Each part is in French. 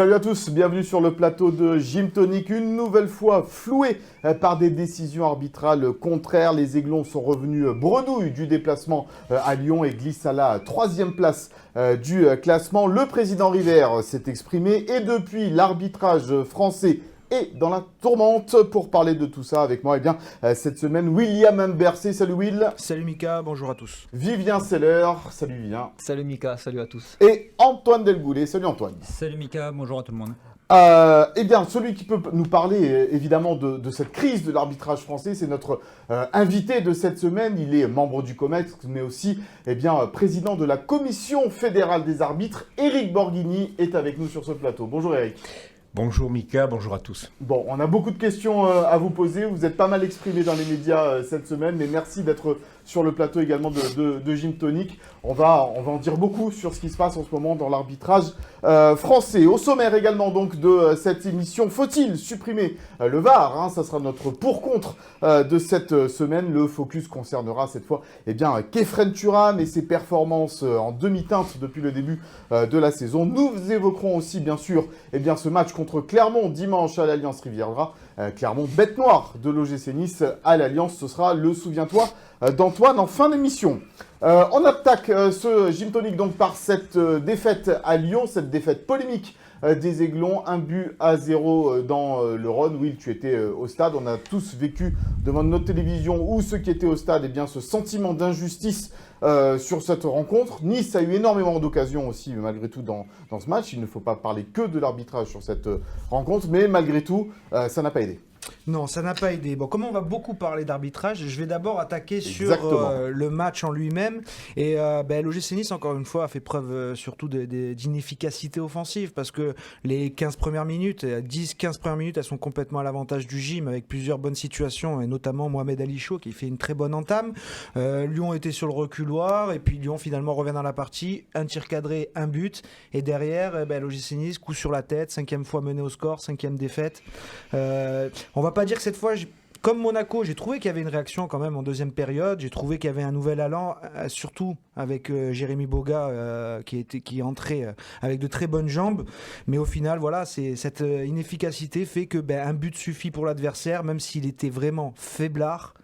Salut à tous, bienvenue sur le plateau de Gym Tonic, une nouvelle fois floué par des décisions arbitrales contraires. Les Aiglons sont revenus bredouilles du déplacement à Lyon et glissent à la 3e place du classement. Le président River s'est exprimé et depuis l'arbitrage français est dans la tourmente. Pour parler de tout ça avec moi, cette semaine, William Bercé. Salut Will. Salut Mika, bonjour à tous. Vivien Seller. Salut Vivien. Salut Mika, salut à tous. Et Antoine Delgoulet. Salut Antoine. Salut Mika, bonjour à tout le monde. Celui qui peut nous parler évidemment de cette crise de l'arbitrage français, c'est notre invité de cette semaine. Il est membre du COMEX, mais aussi président de la Commission fédérale des arbitres. Éric Borghini est avec nous sur ce plateau. Bonjour Éric. Bonjour Mika, bonjour à tous. Bon, on a beaucoup de questions à vous poser. Vous êtes pas mal exprimé dans les médias cette semaine, mais merci d'être sur le plateau également de Gym Tonic. On va en dire beaucoup sur ce qui se passe en ce moment dans l'arbitrage français. Au sommaire également donc de cette émission, faut-il supprimer le VAR, ça sera notre pour-contre de cette semaine. Le focus concernera cette fois Khéphren Thuram et ses performances en demi-teinte depuis le début de la saison. Nous évoquerons aussi bien sûr ce match contre Clermont dimanche à l'Alliance Riviera. Clermont, bête noire de l'OGC Nice à l'Alliance. Ce sera le souviens-toi d'Antoine en fin d'émission. On attaque ce Gym Tonic donc par cette défaite à Lyon, cette défaite polémique des Aiglons, 1-0 dans le Rhône. Will, tu étais au stade. On a tous vécu devant notre télévision ou ceux qui étaient au stade ce sentiment d'injustice sur cette rencontre. Nice a eu énormément d'occasions aussi malgré tout dans ce match. Il ne faut pas parler que de l'arbitrage sur cette rencontre, mais malgré tout, ça n'a pas aidé. Non, ça n'a pas aidé. Bon, comme on va beaucoup parler d'arbitrage, je vais d'abord attaquer sur le match en lui-même. Et l'OGC Nice, encore une fois, a fait preuve surtout d'inefficacité offensive parce que les 15 premières minutes, 10-15 premières minutes, elles sont complètement à l'avantage du gym avec plusieurs bonnes situations et notamment Mohamed Ali Chaud qui fait une très bonne entame. Lyon était sur le reculoir et puis Lyon finalement revient dans la partie. Un tir cadré, un but. Et derrière, l'OGC Nice, coup sur la tête, 5e fois mené au score, 5e défaite. On va pas dire que cette fois, comme Monaco, j'ai trouvé qu'il y avait une réaction quand même en deuxième période. J'ai trouvé qu'il y avait un nouvel allant, surtout avec Jérémy Boga qui est entré avec de très bonnes jambes. Mais au final, voilà, cette inefficacité fait que un but suffit pour l'adversaire, même s'il était vraiment faiblard.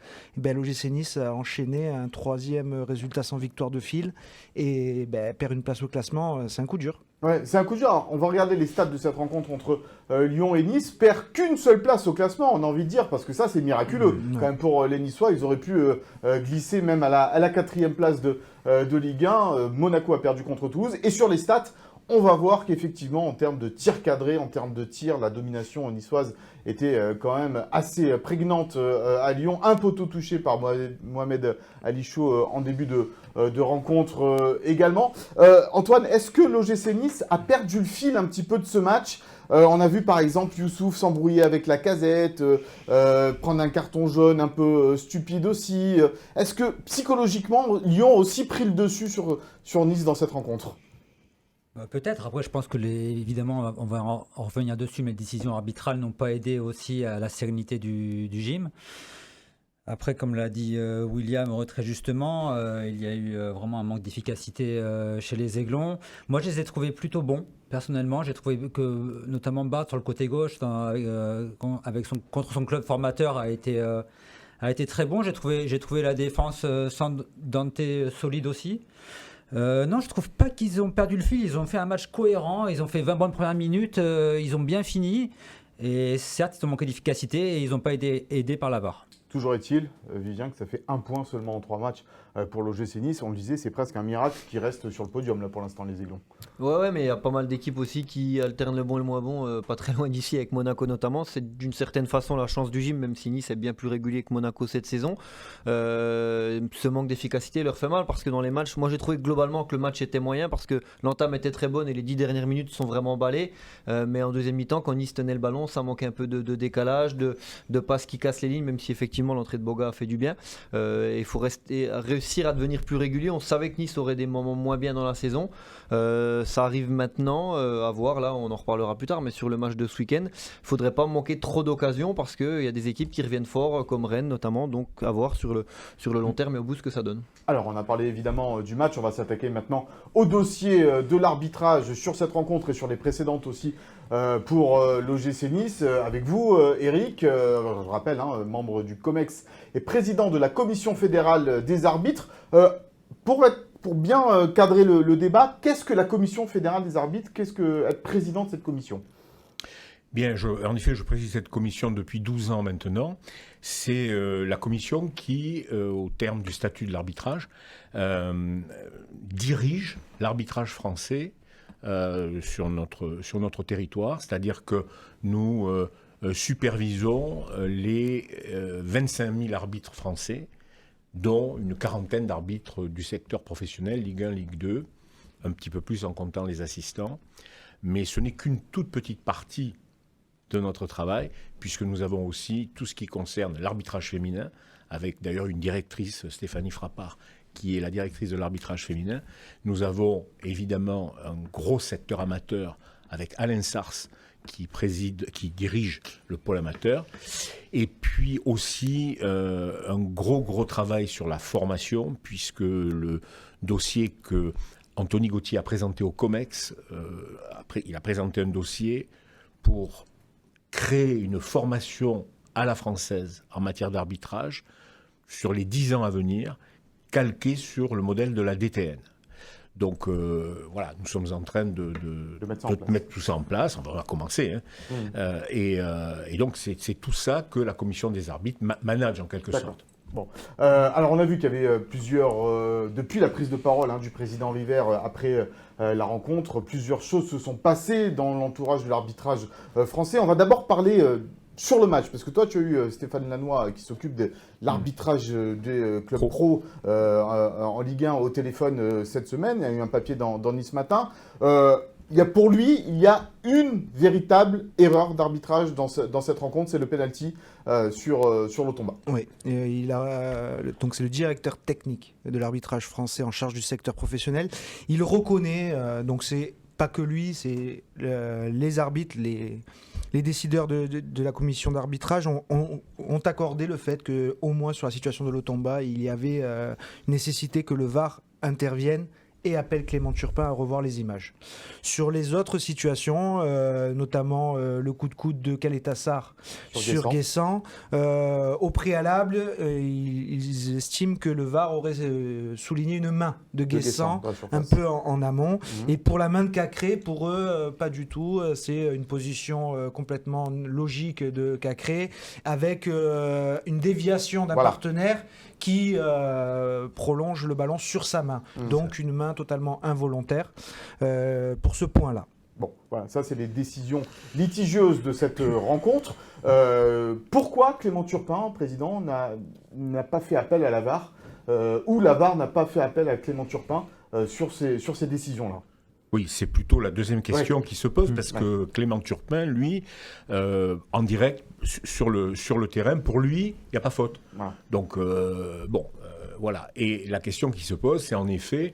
L'OGC Nice a enchaîné un 3e résultat sans victoire de fil et perd une place au classement. C'est un coup dur. Ouais, c'est un coup dur. On va regarder les stats de cette rencontre entre Lyon et Nice. Perd qu'une seule place au classement, on a envie de dire, parce que ça, c'est miraculeux. Quand même pour les Niçois, ils auraient pu glisser même à la 4e place de Ligue 1. Monaco a perdu contre Toulouse. Et sur les stats, on va voir qu'effectivement, en termes de tir cadré, en termes de tir, la domination niçoise était quand même assez prégnante à Lyon. Un poteau touché par Mohamed Ali Chaud en début de rencontre également. Antoine, est-ce que l'OGC Nice a perdu le fil un petit peu de ce match ? On a vu par exemple Youssouf s'embrouiller avec Lacazette, prendre un carton jaune un peu stupide aussi. Est-ce que psychologiquement, Lyon a aussi pris le dessus sur Nice dans cette rencontre ? Peut-être. Après, je pense que évidemment, on va en revenir dessus, mais les décisions arbitrales n'ont pas aidé aussi à la sérénité du gym. Après, comme l'a dit William très justement, il y a eu vraiment un manque d'efficacité chez les Aiglons. Moi, je les ai trouvés plutôt bons. Personnellement, j'ai trouvé que notamment Bart sur le côté gauche, contre son club formateur, a été très bon. J'ai trouvé la défense sans Dante solide aussi. Non, je trouve pas qu'ils ont perdu le fil. Ils ont fait un match cohérent. Ils ont fait 20 bonnes premières minutes. Ils ont bien fini. Et certes, ils ont manqué d'efficacité et ils n'ont pas été aidés par la VAR. Toujours est-il, Vivien, que ça fait 1 point seulement en 3 matchs pour l'OGC Nice. On le disait, c'est presque un miracle qui reste sur le podium là pour l'instant, les Aiglons. Ouais, mais il y a pas mal d'équipes aussi qui alternent le bon et le moins bon, pas très loin d'ici, avec Monaco notamment. C'est d'une certaine façon la chance du gym, même si Nice est bien plus régulier que Monaco cette saison. Ce manque d'efficacité leur fait mal parce que dans les matchs, moi j'ai trouvé globalement que le match était moyen parce que l'entame était très bonne et les 10 dernières minutes sont vraiment emballées. Mais en deuxième mi-temps, quand Nice tenait le ballon, ça manquait un peu de décalage, de passes qui cassent les lignes, même si effectivement l'entrée de Boga a fait du bien. Il faut réussir à devenir plus régulier. On savait que Nice aurait des moments moins bien dans la saison. Ça arrive maintenant, à voir, là on en reparlera plus tard, mais sur le match de ce week-end, il ne faudrait pas manquer trop d'occasions parce qu'il y a des équipes qui reviennent fort, comme Rennes notamment, donc à voir sur le long terme et au bout ce que ça donne. Alors on a parlé évidemment du match, on va s'attaquer maintenant au dossier de l'arbitrage sur cette rencontre et sur les précédentes aussi pour l'OGC Nice. Avec vous, Eric, je rappelle, membre du COMEX et président de la Commission fédérale des arbitres. Pour bien cadrer le débat, qu'est-ce que la Commission fédérale des arbitres? Qu'est-ce que être président de cette commission? Bien, en effet, je préside cette commission depuis 12 ans maintenant. C'est la commission qui, au terme du statut de l'arbitrage, dirige l'arbitrage français sur notre territoire. C'est-à-dire que nous supervisons les 25 000 arbitres français, dont une quarantaine d'arbitres du secteur professionnel, Ligue 1, Ligue 2, un petit peu plus en comptant les assistants. Mais ce n'est qu'une toute petite partie de notre travail, puisque nous avons aussi tout ce qui concerne l'arbitrage féminin, avec d'ailleurs une directrice, Stéphanie Frappard, qui est la directrice de l'arbitrage féminin. Nous avons évidemment un gros secteur amateur avec Alain Sars, qui dirige le pôle amateur, et puis aussi un gros travail sur la formation, puisque le dossier que Anthony Gauthier a présenté au COMEX, il a présenté un dossier pour créer une formation à la française en matière d'arbitrage sur les 10 ans à venir, calquée sur le modèle de la DTN. Donc voilà, nous sommes en train de mettre tout ça en place. On va commencer. Et donc c'est tout ça que la commission des arbitres manage en quelque sorte. Bon. Alors on a vu qu'il y avait plusieurs, depuis la prise de parole du président River après la rencontre, plusieurs choses se sont passées dans l'entourage de l'arbitrage français. On va d'abord parler sur le match, parce que toi tu as eu Stéphane Lannoy qui s'occupe de l'arbitrage des clubs pro en Ligue 1 au téléphone cette semaine. Il y a eu un papier dans Nice Matin. Pour lui, il y a une véritable erreur d'arbitrage dans cette rencontre, c'est le penalty sur Lotomba. Oui, donc c'est le directeur technique de l'arbitrage français en charge du secteur professionnel. Il reconnaît, donc c'est pas que lui, c'est les arbitres, les décideurs de la commission d'arbitrage ont accordé le fait qu'au moins sur la situation de Lotomba, il y avait nécessité que le VAR intervienne et appelle Clément Turpin à revoir les images. Sur les autres situations, notamment le coup de coude de Caletassar sur Guessant, au préalable, ils estiment que le VAR aurait souligné une main de Guessant un peu en amont. Et pour la main de Cacré, pour eux, pas du tout. C'est une position complètement logique de Cacré, avec une déviation d'un partenaire qui prolonge le ballon sur sa main. Donc une main totalement involontaire pour ce point-là. Bon, voilà, ça c'est les décisions litigieuses de cette rencontre. Pourquoi Clément Turpin, président, n'a pas fait appel à la VAR ou la VAR n'a pas fait appel à Clément Turpin sur ces décisions-là? Oui, c'est plutôt la deuxième question qui se pose, parce que Clément Turpin, lui, en direct, sur le terrain, pour lui, il n'y a pas faute. Voilà. Donc, voilà. Et la question qui se pose, c'est en effet,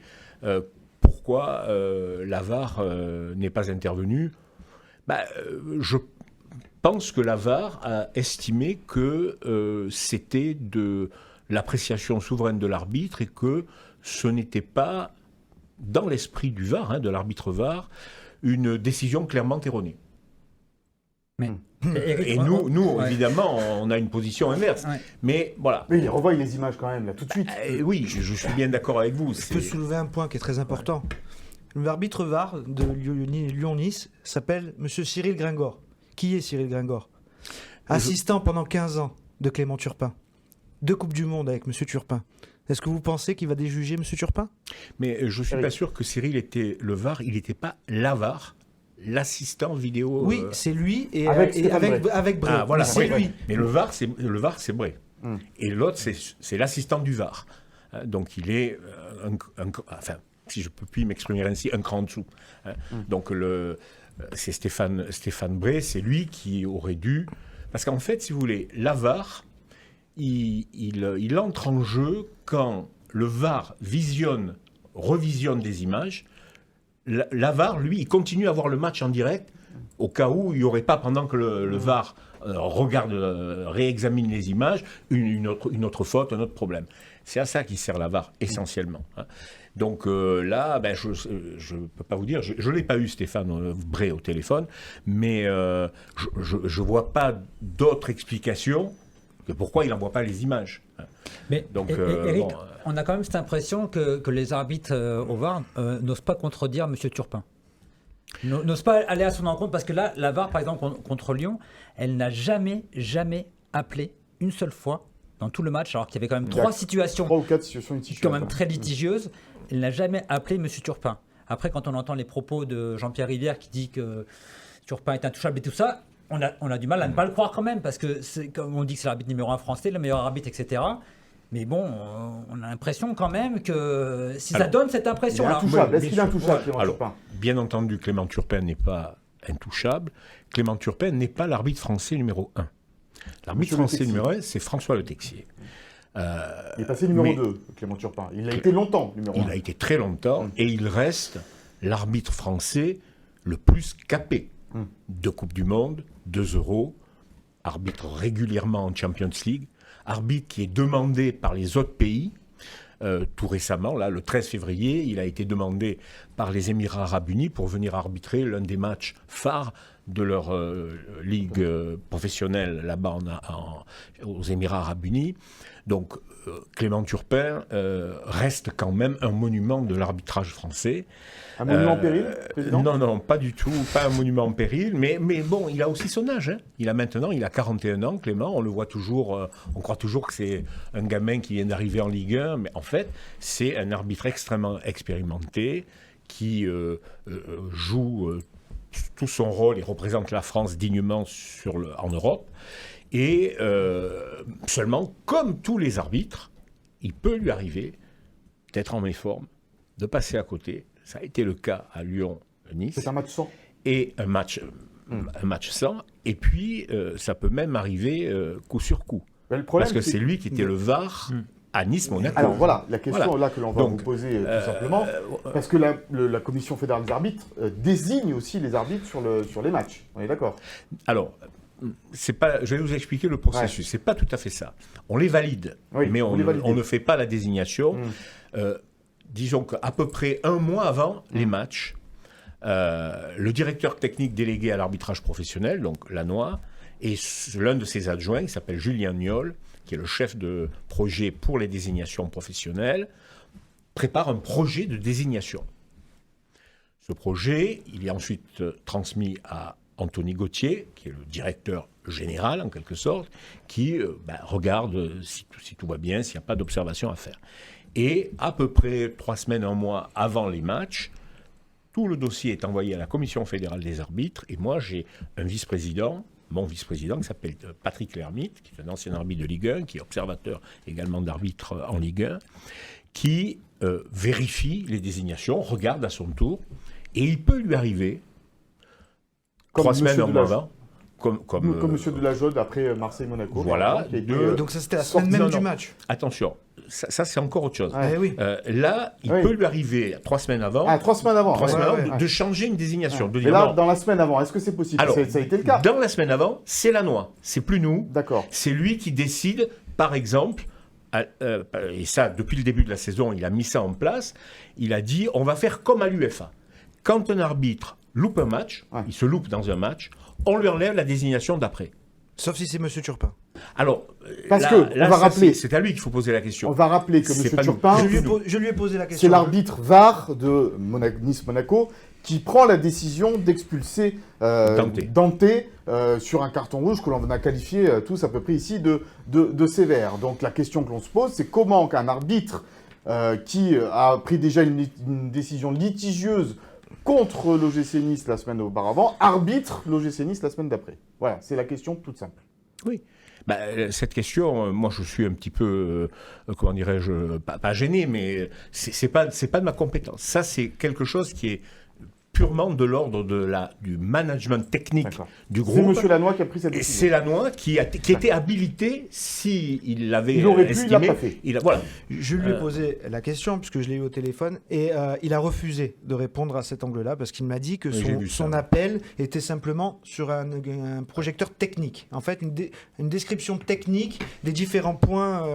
pourquoi la VAR n'est pas intervenue? Je pense que la VAR a estimé que c'était de l'appréciation souveraine de l'arbitre et que ce n'était pas, dans l'esprit du VAR, de l'arbitre VAR, une décision clairement erronée. Et nous, évidemment, on a une position inverse. Ouais. Mais voilà. Mais il revoit les images quand même, là, tout de suite. Oui, je suis bien d'accord avec vous. Je peux soulever un point qui est très important. L'arbitre VAR de Lyon-Nice s'appelle M. Cyril Gringor. Qui est Cyril Gringor? Assistant pendant 15 ans de Clément Turpin. 2 Coupes du Monde avec M. Turpin. Est-ce que vous pensez qu'il va déjuger M. Turpin? Mais je ne suis pas sûr que Cyril était le VAR. Il n'était pas la VAR, l'assistant vidéo. Oui, c'est lui et avec Bray. Ah, voilà, c'est lui. Mais le VAR, c'est Bray. Et l'autre, c'est l'assistant du VAR. Donc il est, enfin, si je peux plus m'exprimer ainsi, un cran en dessous. Donc c'est Stéphane Bray, c'est lui qui aurait dû... Parce qu'en fait, si vous voulez, la VAR... Il entre en jeu quand le VAR revisionne des images. La VAR, lui, il continue à voir le match en direct au cas où il n'y aurait pas, pendant que le VAR regarde, réexamine les images, une autre faute, un autre problème. C'est à ça qui sert la VAR essentiellement. Hein. Donc là, ben, je ne peux pas vous dire, je ne l'ai pas eu Stéphane Bré au téléphone, mais je ne vois pas d'autre explication que pourquoi il n'envoie pas les images. Mais donc, Eric, on a quand même cette impression que les arbitres au VAR n'osent pas contredire M. Turpin. N'osent pas aller à son encontre, parce que là, la VAR, par exemple, contre Lyon, elle n'a jamais appelé une seule fois dans tout le match, alors qu'il y avait quand même 3 ou 4 situations quand même très litigieuses. Elle n'a jamais appelé M. Turpin. Après, quand on entend les propos de Jean-Pierre Rivière qui dit que Turpin est intouchable et tout ça, on a du mal à ne pas le croire quand même, parce que comme on dit que c'est l'arbitre numéro 1 français, le meilleur arbitre, etc. Mais bon, on a l'impression quand même que si ça donne cette impression-là. Est-ce qu'il est intouchable, Clément Turpin ? Bien entendu, Clément Turpin n'est pas intouchable. Clément Turpin n'est pas l'arbitre français numéro 1. L'arbitre français numéro 1, c'est François Le Texier. Il est passé numéro 2, Clément Turpin. Il a été longtemps numéro 1. Il a été très longtemps, et il reste l'arbitre français le plus capé. 2 Coupes du Monde, 2 Euros, arbitre régulièrement en Champions League, arbitre qui est demandé par les autres pays. Tout récemment, là, le 13 février, il a été demandé par les Émirats Arabes Unis pour venir arbitrer l'un des matchs phares de leur ligue professionnelle là-bas aux Émirats Arabes Unis. Donc, Clément Turpin reste quand même un monument de l'arbitrage français. Un monument en péril, président ? Non, pas du tout, pas un monument en péril, mais bon, il a aussi son âge. Hein. Il a 41 ans, Clément, on le voit toujours, on croit toujours que c'est un gamin qui vient d'arriver en Ligue 1, mais en fait, c'est un arbitre extrêmement expérimenté qui joue tout son rôle et représente la France dignement en Europe. Et seulement, comme tous les arbitres, il peut lui arriver d'être en méforme, de passer à côté. Ça a été le cas à Lyon-Nice. C'est un match sans. Et un match sans. Et puis, ça peut même arriver coup sur coup. Parce que c'est lui qui était le VAR à Nice-Monaco. Alors voilà, la question là que l'on va vous poser tout simplement, parce que la Commission fédérale des arbitres désigne aussi les arbitres sur les matchs. On est d'accord ? Alors, je vais vous expliquer le processus. C'est pas tout à fait ça. On les valide, mais on ne fait pas la désignation. Disons qu'à peu près un mois avant les matchs, le directeur technique délégué à l'arbitrage professionnel, donc Lannoy, et l'un de ses adjoints, il s'appelle Julien Niol, qui est le chef de projet pour les désignations professionnelles, prépare un projet de désignation. Ce projet, il est ensuite transmis à Anthony Gauthier, qui est le directeur général en quelque sorte, qui regarde si tout va bien, s'il n'y a pas d'observation à faire. Et à peu près 3 semaines, un mois avant les matchs, tout le dossier est envoyé à la Commission fédérale des arbitres. Et moi, j'ai un vice-président, mon vice-président, qui s'appelle Patrick Lermite, qui est un ancien arbitre de Ligue 1, qui est observateur également d'arbitre en Ligue 1, qui vérifie les désignations, regarde à son tour. Et il peut lui arriver, 3 semaines, un mois avant, comme M. Delajode après Marseille-Monaco. Voilà. Donc ça, c'était la semaine même du match. Attention, ça c'est encore autre chose. Oui. Là, il peut lui arriver 3 semaines avant, 3 semaines avant, de changer une désignation. De Mais dire, là, non. dans la semaine avant, est-ce que c'est possible ? Alors, ça a été le cas. Dans la semaine avant, c'est Lannoy. C'est plus nous. D'accord. C'est lui qui décide, par exemple, et ça, depuis le début de la saison, il a mis ça en place, il a dit, on va faire comme à l'UEFA. Quand un arbitre loupe un match, il se loupe dans un match, on lui enlève la désignation d'après. Sauf si c'est M. Turpin. Alors, parce on va rappeler, c'est à lui qu'il faut poser la question. On va rappeler que M. Turpin, je lui ai posé la question. C'est l'arbitre VAR de Nice-Monaco qui prend la décision d'expulser Dante sur un carton rouge que l'on a qualifié tous à peu près ici de sévère. Donc la question que l'on se pose, c'est comment qu'un arbitre qui a pris déjà une décision litigieuse contre l'OGC Nice la semaine auparavant, arbitre l'OGC Nice la semaine d'après. Voilà, c'est la question toute simple. Oui. Cette question, moi je suis un petit peu, comment dirais-je, pas gêné, mais c'est pas de ma compétence. Ça, c'est quelque chose qui est purement de l'ordre du management technique du C'est groupe. M. Lannoy qui a pris cette décision. C'est Lannoy qui était habilité, s'il l'avait Il aurait pu, estimé. il l'a pas fait. Voilà. Je lui ai posé la question, puisque je l'ai eu au téléphone, et il a refusé de répondre à cet angle-là, parce qu'il m'a dit que son appel était simplement sur un projecteur technique. En fait, une description technique des différents points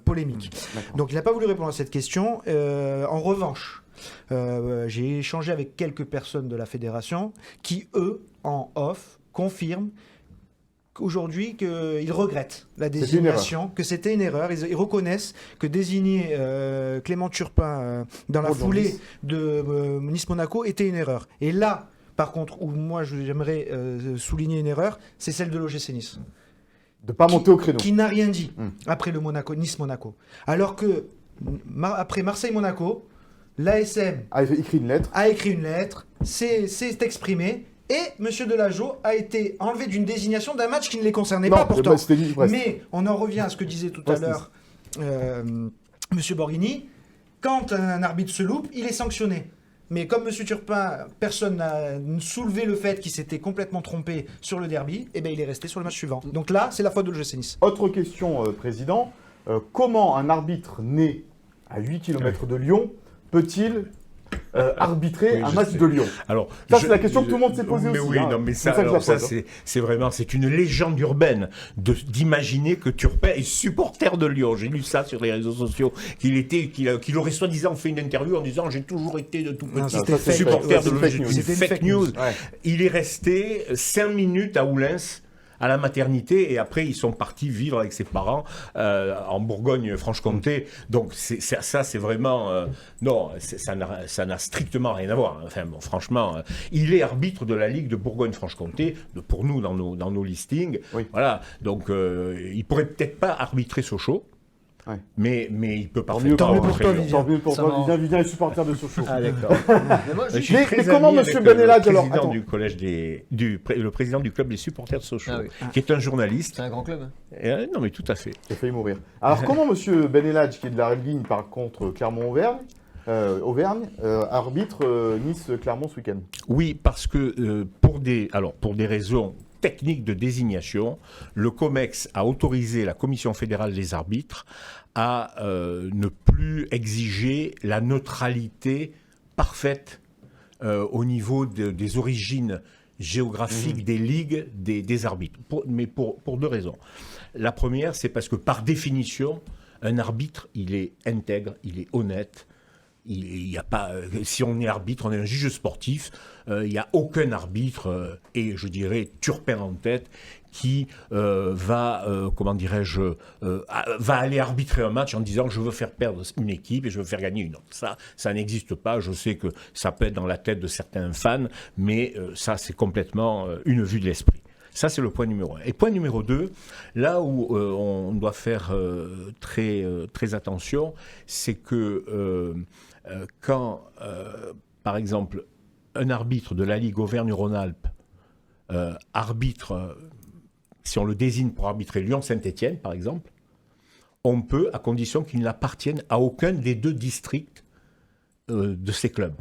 polémiques. Donc, il n'a pas voulu répondre à cette question. En revanche, j'ai échangé avec quelques personnes de la fédération qui, eux, en off, confirment aujourd'hui qu'ils regrettent la désignation, que c'était une erreur. Ils reconnaissent que désigner Clément Turpin dans la foulée de Nice-Monaco était une erreur. Et là, par contre, où moi j'aimerais souligner une erreur, c'est celle de l'OGC Nice. De ne pas monter au créneau. Qui n'a rien dit après le Nice-Monaco. Alors que, après Marseille-Monaco, l'ASM a écrit une lettre, s'est exprimé, et M. Delageau a été enlevé d'une désignation d'un match qui ne les concernait pas pourtant. Mais on en revient à ce que disait tout à l'heure M. Borghini, quand un arbitre se loupe, il est sanctionné. Mais comme M. Turpin, personne n'a soulevé le fait qu'il s'était complètement trompé sur le derby, et bien il est resté sur le match suivant. Donc là, c'est la faute de l'OGC Nice. Autre question, Président. Comment un arbitre né à 8 km de Lyon peut-il arbitrer un match de Lyon? Alors, ça, c'est la question que tout le monde s'est posée aussi. Oui, non, mais ça c'est vraiment, c'est une légende urbaine d'imaginer que Turpin est supporter de Lyon. J'ai lu ça sur les réseaux sociaux, qu'il aurait soi-disant fait une interview en disant j'ai toujours été de tout petit supporter de Lyon. C'est fake news. Ouais. Il est resté 5 minutes à Oullins, à la maternité, et après ils sont partis vivre avec ses parents en Bourgogne-Franche-Comté. Donc ça c'est vraiment non, ça n'a strictement rien à voir. Enfin bon, franchement, il est arbitre de la Ligue de Bourgogne-Franche-Comté, pour nous dans nos listings. Oui. Voilà, donc il pourrait peut-être pas arbitrer Sochaux. Ouais. Mais il peut parfaitement arbitrer. Tant mieux pour toi, Vivien est supporter de Sochaux. Ah d'accord. mais comment M. Benelage alors le président du club des supporters de Sochaux, qui est un journaliste. C'est un grand club. Non mais tout à fait. Il a failli mourir. Alors comment M. Benelage, qui est de la ligne par contre Clermont-Auvergne, arbitre Nice-Clermont ce week-end? Oui, parce que pour des raisons technique de désignation, le COMEX a autorisé la Commission fédérale des arbitres à ne plus exiger la neutralité parfaite au niveau des origines géographiques des ligues des arbitres. Mais pour deux raisons. La première, c'est parce que par définition, un arbitre, il est intègre, il est honnête. Il y a pas, si on est arbitre, on est un juge sportif, il n'y a aucun arbitre, et je dirais Turpin en tête, qui va aller arbitrer un match en disant je veux faire perdre une équipe et je veux faire gagner une autre. Ça n'existe pas. Je sais que ça peut être dans la tête de certains fans, mais ça c'est complètement une vue de l'esprit. Ça, c'est le point numéro 1. Et point numéro 2, là où on doit faire très attention, c'est que quand, par exemple, un arbitre de la Ligue Auvergne-Rhône-Alpes arbitre, si on le désigne pour arbitrer Lyon-Saint-Étienne, par exemple, on peut, à condition qu'il n'appartienne à aucun des deux districts de ces clubs.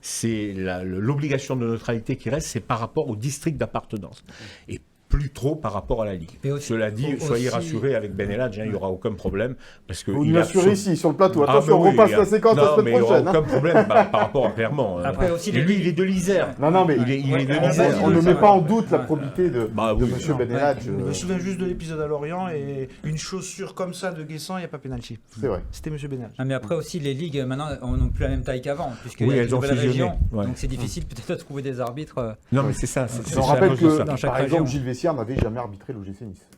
C'est l'obligation de neutralité qui reste, c'est par rapport au district d'appartenance. Et plus trop par rapport à la Ligue. Cela dit, soyez rassurés avec Benelage, il n'y aura aucun problème. Parce que vous nous l'assurez ici, sur le plateau. Attention, on repasse la séquence la semaine prochaine. Il n'y aura aucun problème par rapport à Clermont. Après aussi, lui, il est de l'Isère. Non, mais il est de l'Isère. On ne met pas en doute la probité de M. Benelage. Je me souviens juste de l'épisode à Lorient, et une chaussure comme ça de Guessant, il n'y a pas pénalty. C'est vrai. C'était M. Benelage. Mais après aussi, les ligues, maintenant, n'ont plus la même taille qu'avant, puisqu'il y a une nouvelle région. Donc c'est difficile peut-être de trouver des arbitres. Non, mais c'est ça. On rappelle que, par exemple, Gilles Vessière n'avait jamais arbitré l'OGC Nice.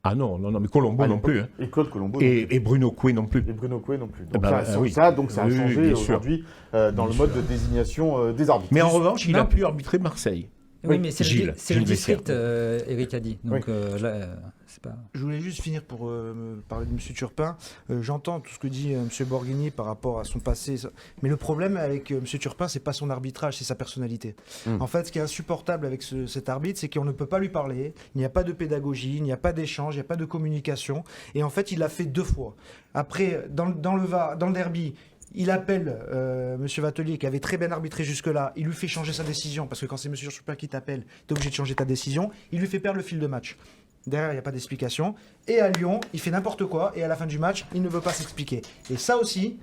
Ah non, mais Colombo non plus. Hein. Et Claude Colombo. Et Bruno Coué non plus. Donc ça a changé aujourd'hui dans le mode de désignation des arbitres. Mais en revanche, il a pu arbitrer Marseille. Oui, mais c'est le district, Eric a dit. Donc là, c'est pas... Je voulais juste finir pour parler de M. Turpin. J'entends tout ce que dit M. Borghini par rapport à son passé. Mais le problème avec M. Turpin, c'est pas son arbitrage, c'est sa personnalité. En fait, ce qui est insupportable avec cet arbitre, c'est qu'on ne peut pas lui parler. Il n'y a pas de pédagogie, il n'y a pas d'échange, il n'y a pas de communication. Et en fait, il l'a fait 2 fois. Après, dans le derby, il appelle Monsieur Vatelier, qui avait très bien arbitré jusque-là, il lui fait changer sa décision, parce que quand c'est Monsieur Chopin qui t'appelle, tu es obligé de changer ta décision, il lui fait perdre le fil de match. Derrière, il n'y a pas d'explication. Et à Lyon, il fait n'importe quoi, et à la fin du match, il ne veut pas s'expliquer. Et ça aussi,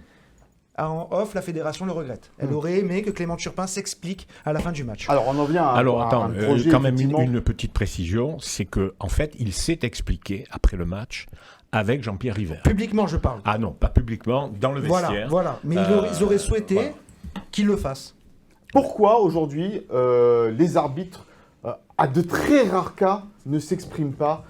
en off, la fédération le regrette. Elle aurait aimé que Clément Turpin s'explique à la fin du match. Alors, on en vient à attends, un projet, quand même effectivement. une petite précision, c'est que en fait, il s'est expliqué après le match avec Jean-Pierre River. Publiquement, je parle. Ah non, pas publiquement, dans le vestiaire. Voilà. Mais ils auraient souhaité qu'il le fasse. Pourquoi aujourd'hui les arbitres, à de très rares cas, ne s'expriment pas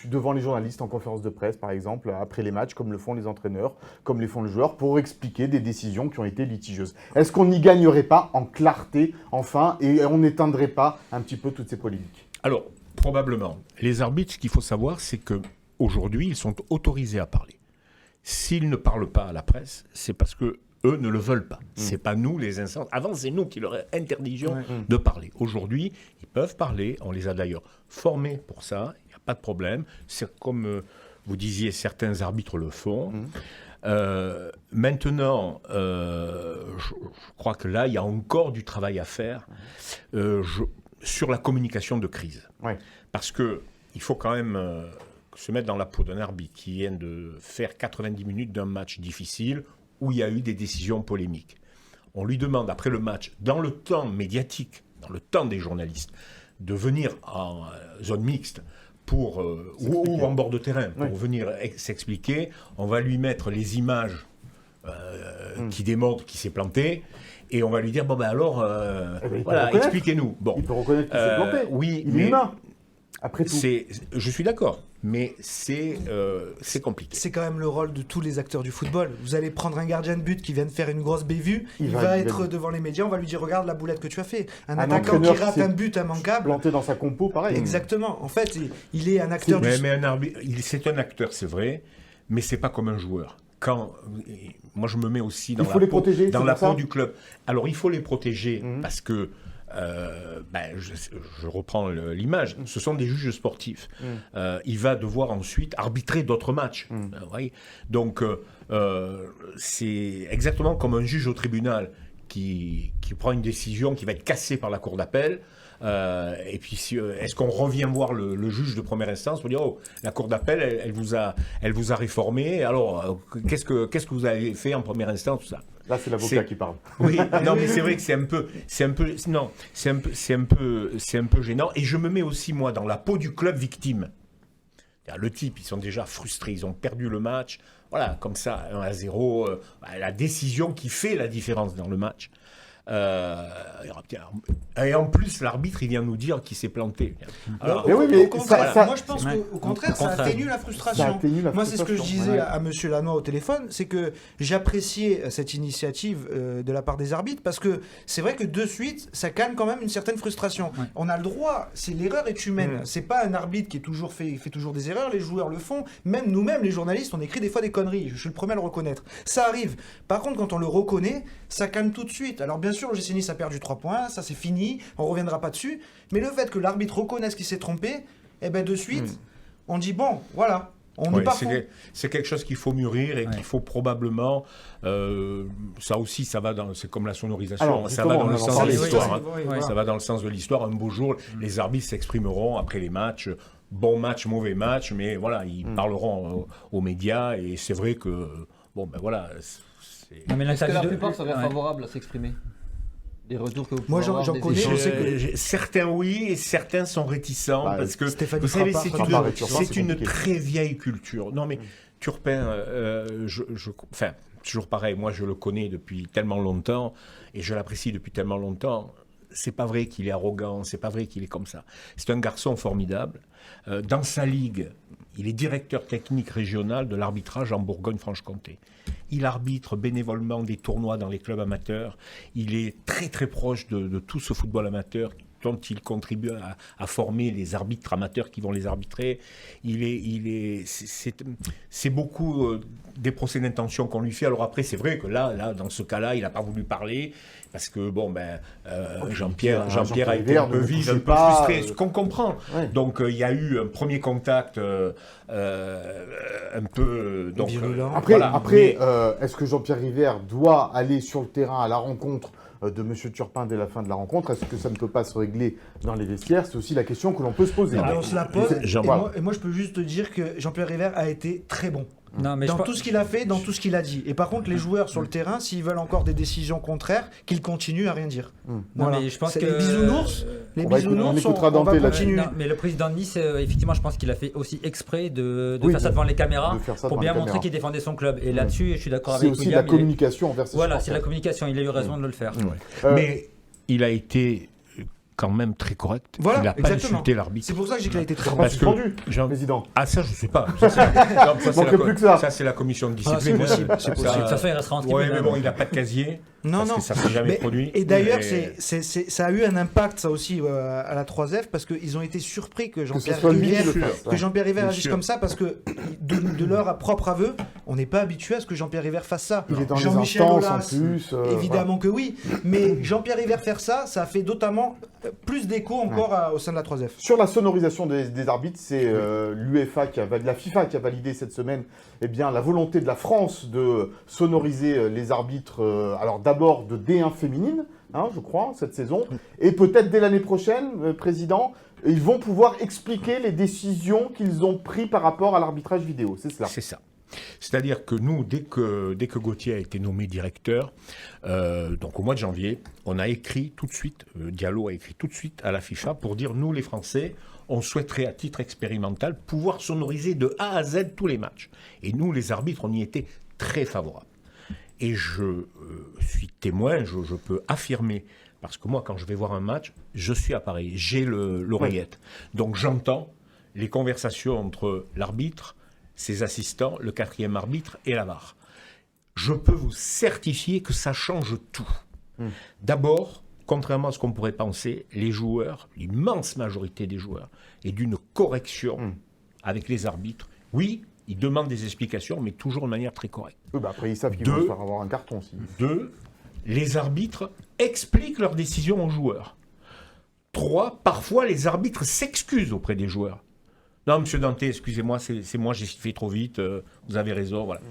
devant les journalistes en conférence de presse, par exemple, après les matchs, comme le font les entraîneurs, comme les font les joueurs, pour expliquer des décisions qui ont été litigieuses? Est-ce qu'on n'y gagnerait pas en clarté, enfin, et on n'éteindrait pas un petit peu toutes ces polémiques? Alors, probablement. Les arbitres, ce qu'il faut savoir, c'est que aujourd'hui, ils sont autorisés à parler. S'ils ne parlent pas à la presse, c'est parce que eux ne le veulent pas. C'est pas nous les instances. Avant, c'est nous qui leur interdisions de parler. Aujourd'hui, ils peuvent parler. On les a d'ailleurs formés pour ça. Il n'y a pas de problème. C'est comme vous disiez, certains arbitres le font. Maintenant, je crois que là, il y a encore du travail à faire sur la communication de crise. Ouais. Parce que il faut quand même se mettre dans la peau d'un arbitre qui vient de faire 90 minutes d'un match difficile où il y a eu des décisions polémiques. On lui demande, après le match, dans le temps médiatique, dans le temps des journalistes, de venir en zone mixte ou en bord de terrain pour venir s'expliquer. On va lui mettre les images qui démontrent qu'il s'est planté. Et on va lui dire, bon ben alors, voilà, expliquez-nous. Bon, il peut reconnaître qu'il s'est planté. Oui, il est humain, après tout. Je suis d'accord, mais c'est compliqué. C'est quand même le rôle de tous les acteurs du football. Vous allez prendre un gardien de but qui vient de faire une grosse bévue, il va être devant les médias, on va lui dire, regarde la boulette que tu as fait. Un attaquant qui rate un but immanquable. Planté dans sa compo, pareil. Exactement. En fait, il est un acteur mais un arbitre, c'est un acteur, c'est vrai, mais c'est pas comme un joueur. Moi, je me mets aussi dans la peau du club. Alors, il faut les protéger parce que, je reprends l'image, ce sont des juges sportifs. Il va devoir ensuite arbitrer d'autres matchs. Donc, c'est exactement comme un juge au tribunal qui prend une décision qui va être cassée par la cour d'appel. Et puis, est-ce qu'on revient voir le juge de première instance pour dire, oh, la cour d'appel, elle vous a réformé. Alors, qu'est-ce que vous avez fait en première instance, tout ça? Là, c'est l'avocat qui parle. Oui, non, mais c'est vrai que c'est un peu gênant. Et je me mets aussi moi dans la peau du club victime. Le type, ils sont déjà frustrés, ils ont perdu le match. Voilà, comme ça, 1-0, la décision qui fait la différence dans le match. Et en plus, l'arbitre, il vient nous dire qu'il s'est planté. Alors, moi, je pense qu'au contraire, ça atténue la frustration. Moi, c'est ce que je disais à M. Lannoy au téléphone, c'est que j'appréciais cette initiative de la part des arbitres, parce que c'est vrai que de suite, ça calme quand même une certaine frustration. On a le droit, l'erreur est humaine. C'est pas un arbitre qui fait toujours des erreurs, les joueurs le font. Même nous-mêmes, les journalistes, on écrit des fois des conneries. Je suis le premier à le reconnaître. Ça arrive. Par contre, quand on le reconnaît, ça calme tout de suite. Alors bien sûr, le GC Nice a perdu 3 points, ça c'est fini, on ne reviendra pas dessus. Mais le fait que l'arbitre reconnaisse qu'il s'est trompé, de suite, on dit bon, voilà, on n'est pas fou. C'est quelque chose qu'il faut mûrir et qu'il faut probablement... ça aussi, c'est comme la sonorisation. Alors, ça va dans le sens de l'histoire. Ça va dans le sens de l'histoire. Un beau jour, les arbitres s'exprimeront après les matchs. Bon match, mauvais match, mais voilà, ils parleront aux médias. Et c'est vrai que... Est-ce que la plupart seraient favorables à s'exprimer? Des retours que vous pouvez avoir, j'en connais. Certains oui, et certains sont réticents parce que vous savez, c'est une très vieille culture. Non mais Turpin, toujours pareil. Moi, je le connais depuis tellement longtemps et je l'apprécie depuis tellement longtemps. C'est pas vrai qu'il est arrogant, c'est pas vrai qu'il est comme ça. C'est un garçon formidable. Dans sa ligue, il est directeur technique régional de l'arbitrage en Bourgogne-Franche-Comté. Il arbitre bénévolement des tournois dans les clubs amateurs. Il est très très proche de tout ce football amateur dont il contribue à former les arbitres amateurs qui vont les arbitrer. C'est beaucoup des procès d'intention qu'on lui fait. Alors après, c'est vrai que là, dans ce cas-là, il n'a pas voulu parler parce que Jean-Pierre a été un peu vif, un peu frustré, ce qu'on comprend. Ouais. Donc il y a eu un premier contact un peu... donc, virulent. Après, est-ce que Jean-Pierre River doit aller sur le terrain à la rencontre de M. Turpin dès la fin de la rencontre? Est-ce que ça ne peut pas se régler dans les vestiaires? C'est aussi la question que l'on peut se poser. On se la pose. Voilà. Et moi, je peux juste te dire que Jean-Pierre River a été très bon. Non, mais Dans tout ce qu'il a fait, dans tout ce qu'il a dit. Et par contre, les joueurs sur le terrain, s'ils veulent encore des décisions contraires, qu'ils continuent à rien dire. Non, Voilà. mais je pense C'est que les bisounours. Les on bisounours, écoutera on Dante va là-dessus. continuer. Non, mais le président de Nice, effectivement, je pense qu'il a fait aussi exprès de Oui, faire ça devant les caméras de faire ça pour devant bien les montrer caméras. qu'il défendait son club. Et là-dessus, je suis d'accord C'est avec aussi William. la communication envers ses Voilà, supporters. c'est la communication. Il a eu raison de le faire. Mais il a été quand même très correct. Voilà, il n'a pas exactement. insulté l'arbitre. C'est pour ça que j'ai dit qu'il a été très bon. Pas Parce que suspendu, Jean- président. Ah, ça, je ne sais pas. Ça, c'est Manquait plus que ça. ça, c'est la commission de Ah, discipline. c'est possible, c'est possible. De toute façon, il restera en tribune. Oui, mais bon, il n'a pas de casier. Non, parce non. que ça ne s'est jamais Mais- produit. Et d'ailleurs, Mais- ça a eu un impact, ça aussi, à la 3F, parce qu'ils ont été surpris que Que ce Jean-Pierre soit lui qui Rivière, le fasse. que Jean-Pierre River Bien agisse sûr. comme ça, parce que de leur propre aveu, on n'est pas habitué à ce que Jean-Pierre River fasse ça. Il est dans les Jean-Michel instances en Aulas, plus. évidemment que oui, mais Jean-Pierre River faire ça, ça a fait notamment plus d'écho encore au sein de la 3F. Sur la sonorisation des arbitres, c'est l'UEFA la FIFA qui a validé cette semaine la volonté de la France de sonoriser les arbitres, alors d'abord de D1 féminine, je crois, cette saison, et peut-être dès l'année prochaine, Président, ils vont pouvoir expliquer les décisions qu'ils ont prises par rapport à l'arbitrage vidéo, c'est cela? C'est ça. C'est-à-dire que nous, dès que Gauthier a été nommé directeur, donc au mois de janvier, on a écrit tout de suite, Diallo a écrit tout de suite à la FIFA pour dire, nous les Français, on souhaiterait à titre expérimental pouvoir sonoriser de A à Z tous les matchs. Et nous, les arbitres, on y était très favorables. Et je suis témoin, je peux affirmer, parce que moi, quand je vais voir un match, je suis à Paris, j'ai l'oreillette. Donc j'entends les conversations entre l'arbitre, ses assistants, le 4e arbitre et la VAR. Je peux vous certifier que ça change tout. D'abord, contrairement à ce qu'on pourrait penser, les joueurs, l'immense majorité des joueurs, est d'une correction avec les arbitres. Oui, ils demandent des explications, mais toujours de manière très correcte. Oui, après, ils savent qu'ils vont se faire avoir un carton aussi. 2, les arbitres expliquent leurs décisions aux joueurs. 3, parfois les arbitres s'excusent auprès des joueurs. Non, monsieur Dante, excusez-moi, c'est moi, j'ai fait trop vite, vous avez raison, voilà.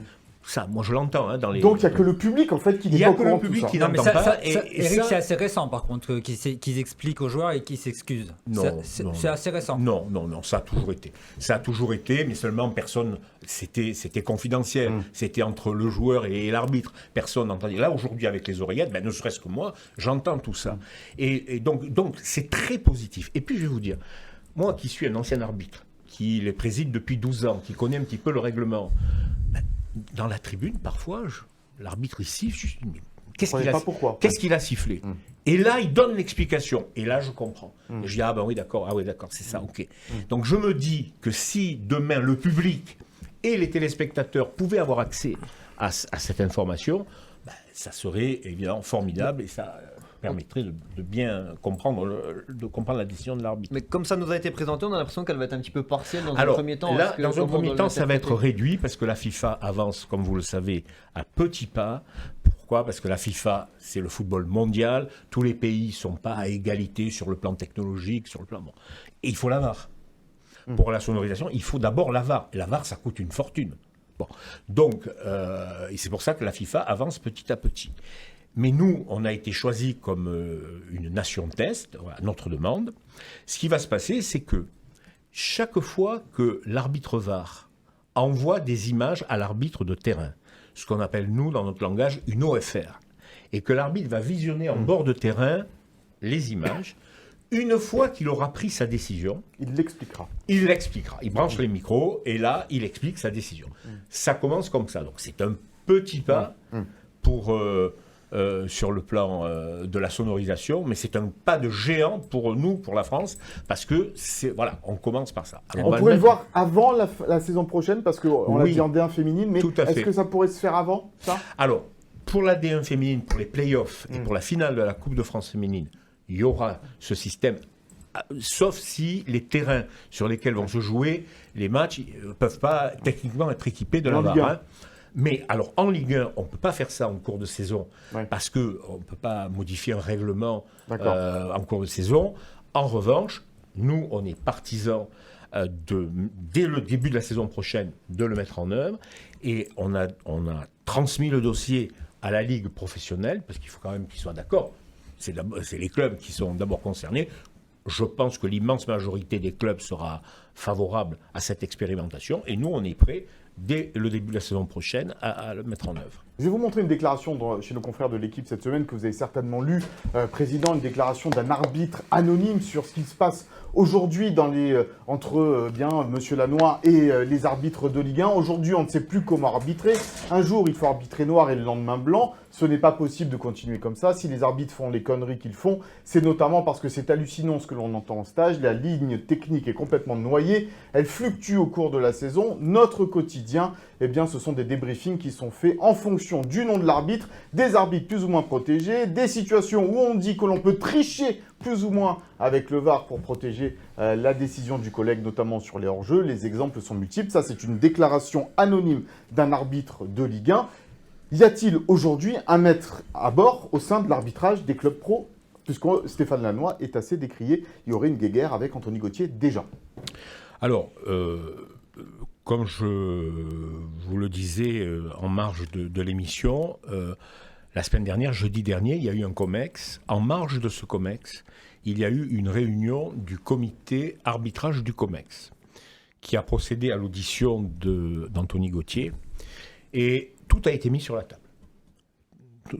Ça, moi je l'entends dans les... Donc il n'y a que le public en fait qui Il n'y n'est a pas au que le courant de public tout ça. qui Non, mais n'entend ça, pas. Eric, c'est assez récent par contre qu'ils expliquent aux joueurs et qu'ils s'excusent. Non, C'est assez récent. Non, ça a toujours été. Ça a toujours été, mais seulement personne, c'était confidentiel. C'était entre le joueur et l'arbitre. Personne n'entendait. Là, aujourd'hui, avec les oreillettes, ne serait-ce que moi, j'entends tout ça. Et donc, c'est très positif. Et puis, je vais vous dire, moi qui suis un ancien arbitre, qui les préside depuis 12 ans, qui connaît un petit peu le règlement, dans la tribune, parfois, l'arbitre ici, je dis, mais qu'est-ce qu'il a sifflé Et là, il donne l'explication. Et là, je comprends. Et je dis, oui, d'accord, c'est ça, ok. Donc, je me dis que si demain, le public et les téléspectateurs pouvaient avoir accès à cette information, ça serait évidemment formidable et ça permettrait de bien comprendre, la décision de l'arbitre. Mais comme ça nous a été présenté, on a l'impression qu'elle va être un petit peu partielle dans un premier temps. Là, dans un premier temps, ça va être réduit parce que la FIFA avance, comme vous le savez, à petits pas. Pourquoi ? Parce que la FIFA, c'est le football mondial. Tous les pays ne sont pas à égalité sur le plan technologique, sur le plan... Bon. Et il faut la VAR. Pour la sonorisation, il faut d'abord la VAR. Et la VAR, ça coûte une fortune. Bon. Donc, et c'est pour ça que la FIFA avance petit à petit. Mais nous, on a été choisis comme une nation test, à notre demande. Ce qui va se passer, c'est que chaque fois que l'arbitre VAR envoie des images à l'arbitre de terrain, ce qu'on appelle, nous, dans notre langage, une OFR, et que l'arbitre va visionner en bord de terrain les images, une fois qu'il aura pris sa décision... Il l'expliquera. Il l'expliquera. Il branche les micros, et là, il explique sa décision. Ça commence comme ça. Donc, c'est un petit pas pour... sur le plan de la sonorisation, mais c'est un pas de géant pour nous, pour la France, parce que on commence par ça. Alors, on pourrait le voir avant la saison prochaine, parce qu'on l'a dit en D1 féminine, mais est-ce que ça pourrait se faire avant ça ? Alors, pour la D1 féminine, pour les playoffs et pour la finale de la Coupe de France féminine, il y aura ce système, sauf si les terrains sur lesquels vont se jouer les matchs ne peuvent pas techniquement être équipés de la VAR. Mais alors, en Ligue 1, on ne peut pas faire ça en cours de saison, parce qu'on ne peut pas modifier un règlement en cours de saison. En revanche, nous, on est partisans dès le début de la saison prochaine, de le mettre en œuvre. Et on a transmis le dossier à la Ligue professionnelle, parce qu'il faut quand même qu'ils soient d'accord. C'est les clubs qui sont d'abord concernés. Je pense que l'immense majorité des clubs sera favorable à cette expérimentation. Et nous, on est prêts, dès le début de la saison prochaine, à le mettre en œuvre. Je vais vous montrer une déclaration chez nos confrères de l'équipe cette semaine que vous avez certainement lu. Président, une déclaration d'un arbitre anonyme sur ce qui se passe aujourd'hui entre Monsieur Lannoy et les arbitres de Ligue 1. Aujourd'hui, on ne sait plus comment arbitrer. Un jour, il faut arbitrer noir et le lendemain blanc. Ce n'est pas possible de continuer comme ça. Si les arbitres font les conneries qu'ils font, c'est notamment parce que c'est hallucinant ce que l'on entend en stage. La ligne technique est complètement noyée. Elle fluctue au cours de la saison. Notre quotidien, ce sont des débriefings qui sont faits en fonction du nom de l'arbitre, des arbitres plus ou moins protégés, des situations où on dit que l'on peut tricher plus ou moins avec le VAR pour protéger la décision du collègue, notamment sur les hors-jeux. Les exemples sont multiples. Ça, c'est une déclaration anonyme d'un arbitre de Ligue 1. Y a-t-il aujourd'hui un maître à bord au sein de l'arbitrage des clubs pro? Puisque Stéphane Lannoy est assez décrié, il y aurait une guéguerre avec Anthony Gauthier déjà. Alors, comme je vous le disais en marge de l'émission, la semaine dernière, jeudi dernier, il y a eu un COMEX. En marge de ce COMEX, il y a eu une réunion du comité arbitrage du COMEX qui a procédé à l'audition d'Anthony Gauthier. Et tout a été mis sur la table.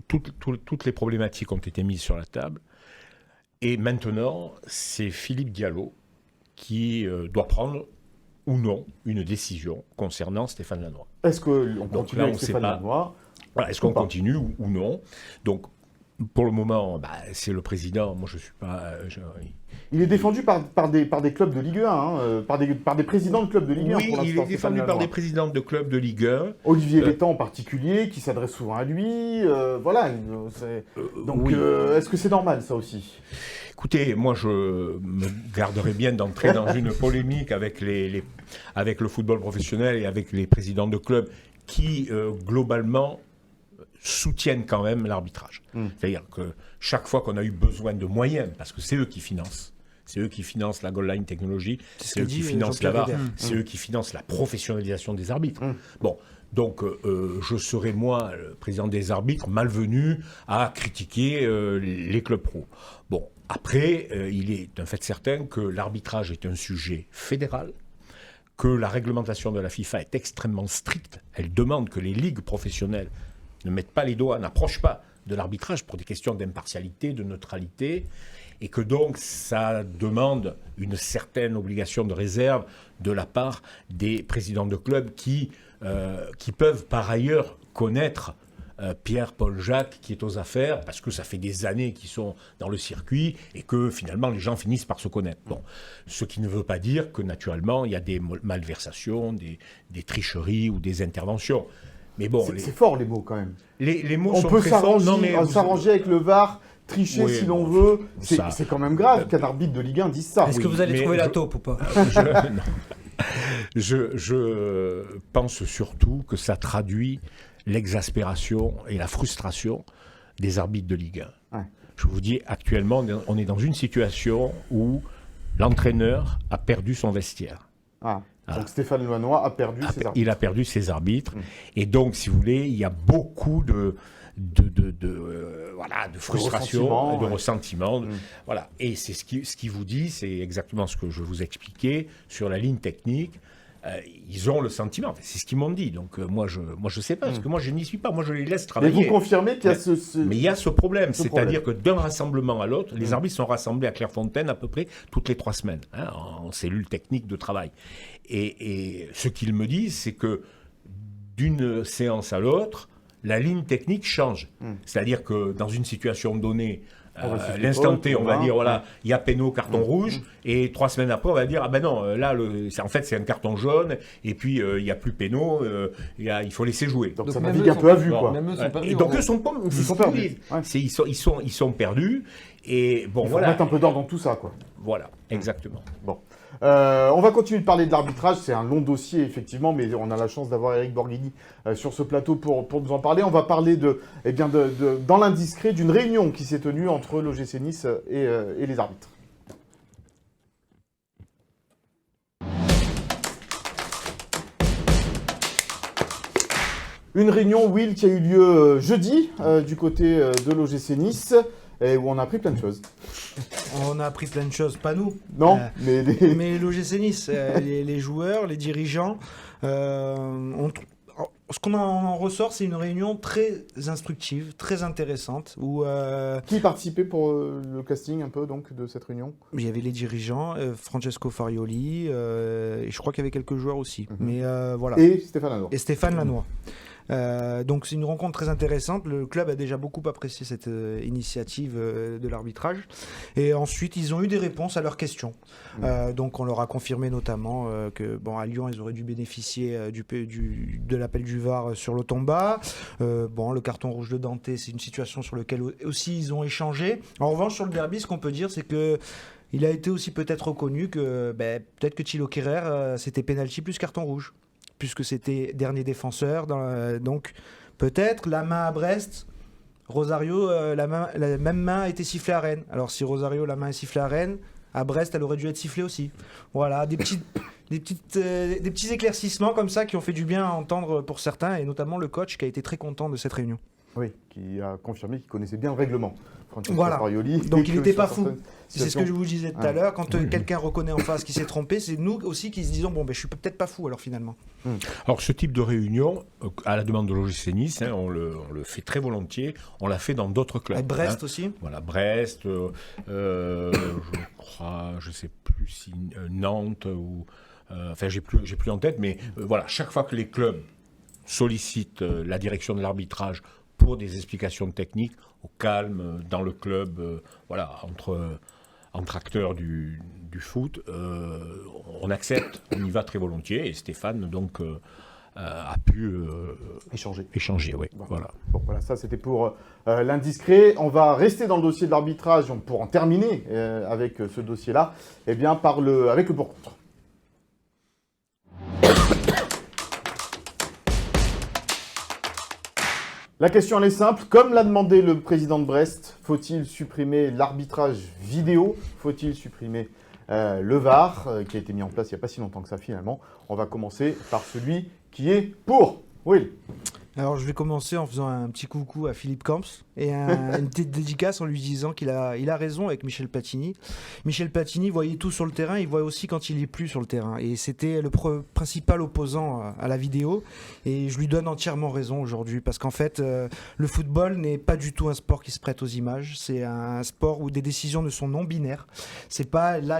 Toutes les problématiques ont été mises sur la table. Et maintenant, c'est Philippe Diallo qui doit prendre ou non une décision concernant Stéphane Lannoy. Est-ce qu'on continue avec Stéphane Lannoy? Voilà, est-ce qu'on continue ou non? Donc, pour le moment, c'est le président. Moi, je ne suis pas... Il est défendu par des clubs de Ligue 1, par des présidents de clubs de Ligue 1. Oui, pour il est défendu par des présidents de clubs de Ligue 1. Olivier Létang en particulier, qui s'adresse souvent à lui. Donc, oui. Est-ce que c'est normal, ça aussi? Écoutez, moi, je me garderais bien d'entrer dans une polémique avec le football professionnel et avec les présidents de clubs qui, globalement, soutiennent quand même l'arbitrage. C'est-à-dire que chaque fois qu'on a eu besoin de moyens, parce que c'est eux qui financent, c'est eux qui financent la Goal Line Technology, c'est eux qui financent la VAR, c'est eux qui financent la professionnalisation des arbitres. Bon, donc je serais, moi, le président des arbitres, malvenu à critiquer les clubs pro. Bon, après, il est un fait certain que l'arbitrage est un sujet fédéral, que la réglementation de la FIFA est extrêmement stricte. Elle demande que les ligues professionnelles ne mettent pas les doigts, n'approchent pas de l'arbitrage pour des questions d'impartialité, de neutralité, et que donc ça demande une certaine obligation de réserve de la part des présidents de clubs qui peuvent par ailleurs connaître Pierre-Paul Jacques qui est aux affaires, parce que ça fait des années qu'ils sont dans le circuit et que finalement les gens finissent par se connaître. Bon, ce qui ne veut pas dire que naturellement il y a des malversations, des tricheries ou des interventions. Mais bon, c'est fort les mots quand même. Les mots on sont peut très forts. s'arranger avec le VAR, tricher si l'on veut. C'est quand même grave qu'un arbitre de Ligue 1 dise ça. Est-ce que vous allez trouver la taupe ou pas? Je pense surtout que ça traduit l'exaspération et la frustration des arbitres de Ligue 1. Ouais. Je vous dis, actuellement, on est dans une situation où l'entraîneur a perdu son vestiaire. Donc Stéphane Lannoy a perdu ses arbitres. Il a perdu ses arbitres. Et donc, si vous voulez, il y a beaucoup de frustration, de ressentiment. Voilà. Et c'est ce qui vous dit, c'est exactement ce que je vous expliquais sur la ligne technique. Ils ont le sentiment, c'est ce qu'ils m'ont dit. Donc moi je sais pas, parce que moi je n'y suis pas. Moi je les laisse travailler. Mais vous confirmez qu'il y a Mais il y a ce problème, c'est-à-dire que d'un rassemblement à l'autre, les arbitres sont rassemblés à Clairefontaine à peu près toutes les 3 semaines, en cellule technique de travail. Et ce qu'ils me disent, c'est que d'une séance à l'autre, la ligne technique change. C'est-à-dire que dans une situation donnée, l'instant T, on va dire, voilà, il y a péno, carton rouge, et 3 semaines après, on va dire, ah ben non, là, en fait, c'est un carton jaune, et puis il n'y a plus péno, il faut laisser jouer. Donc ça navigue un peu à vue, quoi. Et donc eux sont perdus. Ils sont perdus, et bon, voilà. Il faut mettre un peu d'ordre dans tout ça, quoi. Voilà, exactement. Bon. On va continuer de parler de l'arbitrage, c'est un long dossier effectivement, mais on a la chance d'avoir Eric Borghini sur ce plateau pour nous en parler. On va parler dans l'indiscret d'une réunion qui s'est tenue entre l'OGC Nice et les arbitres. Une réunion, Will, qui a eu lieu jeudi du côté de l'OGC Nice, et où on a appris plein de choses. On a appris plein de choses, pas nous. Non, mais mais l'OGC Nice, les joueurs, les dirigeants. Ce qu'on en ressort, c'est une réunion très instructive, très intéressante. Où, Qui participait pour le casting un peu donc, de cette réunion? Il y avait les dirigeants, Francesco Farioli, et je crois qu'il y avait quelques joueurs aussi. Mais, voilà. Et Stéphane Lannoy. Et Stéphane Lannoy. Donc c'est une rencontre très intéressante. Le club a déjà beaucoup apprécié cette initiative de l'arbitrage. Et ensuite, ils ont eu des réponses à leurs questions. Donc on leur a confirmé notamment que à Lyon, ils auraient dû bénéficier de l'appel du VAR sur l'Otomba. Le carton rouge de Dante, c'est une situation sur laquelle aussi ils ont échangé. En revanche, sur le derby, ce qu'on peut dire, c'est que il a été aussi peut-être reconnu que peut-être que Thilo Kehrer, c'était pénalty plus carton rouge, puisque c'était dernier défenseur. Donc peut-être la main à Brest, Rosario, la même main a été sifflée à Rennes. Alors si Rosario, la main est sifflée à Rennes, à Brest, elle aurait dû être sifflée aussi. Voilà, des petits éclaircissements comme ça qui ont fait du bien à entendre pour certains, et notamment le coach qui a été très content de cette réunion. Oui, qui a confirmé qu'il connaissait bien le règlement. Voilà. Farioli, donc il n'était pas fou. C'est ce que je vous disais tout à l'heure. Quand quelqu'un reconnaît en face qu'il s'est trompé, c'est nous aussi qui se disons je suis peut-être pas fou alors finalement. Alors ce type de réunion, à la demande de l'OGC Nice, on le fait très volontiers. On l'a fait dans d'autres clubs. Et Brest aussi. Voilà, Brest, je crois, je sais plus si Nantes ou, j'ai plus en tête, mais voilà, chaque fois que les clubs sollicitent la direction de l'arbitrage pour des explications techniques, au calme, dans le club, entre acteurs du foot, on accepte, on y va très volontiers, et Stéphane donc a pu échanger, oui. Voilà. Bon, voilà, ça c'était pour l'indiscret. On va rester dans le dossier de l'arbitrage pour en terminer avec ce dossier-là, avec le pour-contre. La question elle est simple, comme l'a demandé le président de Brest, faut-il supprimer l'arbitrage vidéo? Faut-il supprimer le VAR qui a été mis en place il n'y a pas si longtemps que ça finalement? On va commencer par celui qui est pour. Oui. Alors je vais commencer en faisant un petit coucou à Philippe Camps et une petite dédicace en lui disant qu'il a raison avec Michel Platini. Michel Platini voyait tout sur le terrain, il voit aussi quand il n'est plus sur le terrain. Et c'était le principal opposant à la vidéo. Et je lui donne entièrement raison aujourd'hui parce qu'en fait, le football n'est pas du tout un sport qui se prête aux images. C'est un sport où des décisions ne sont non binaires. C'est pas là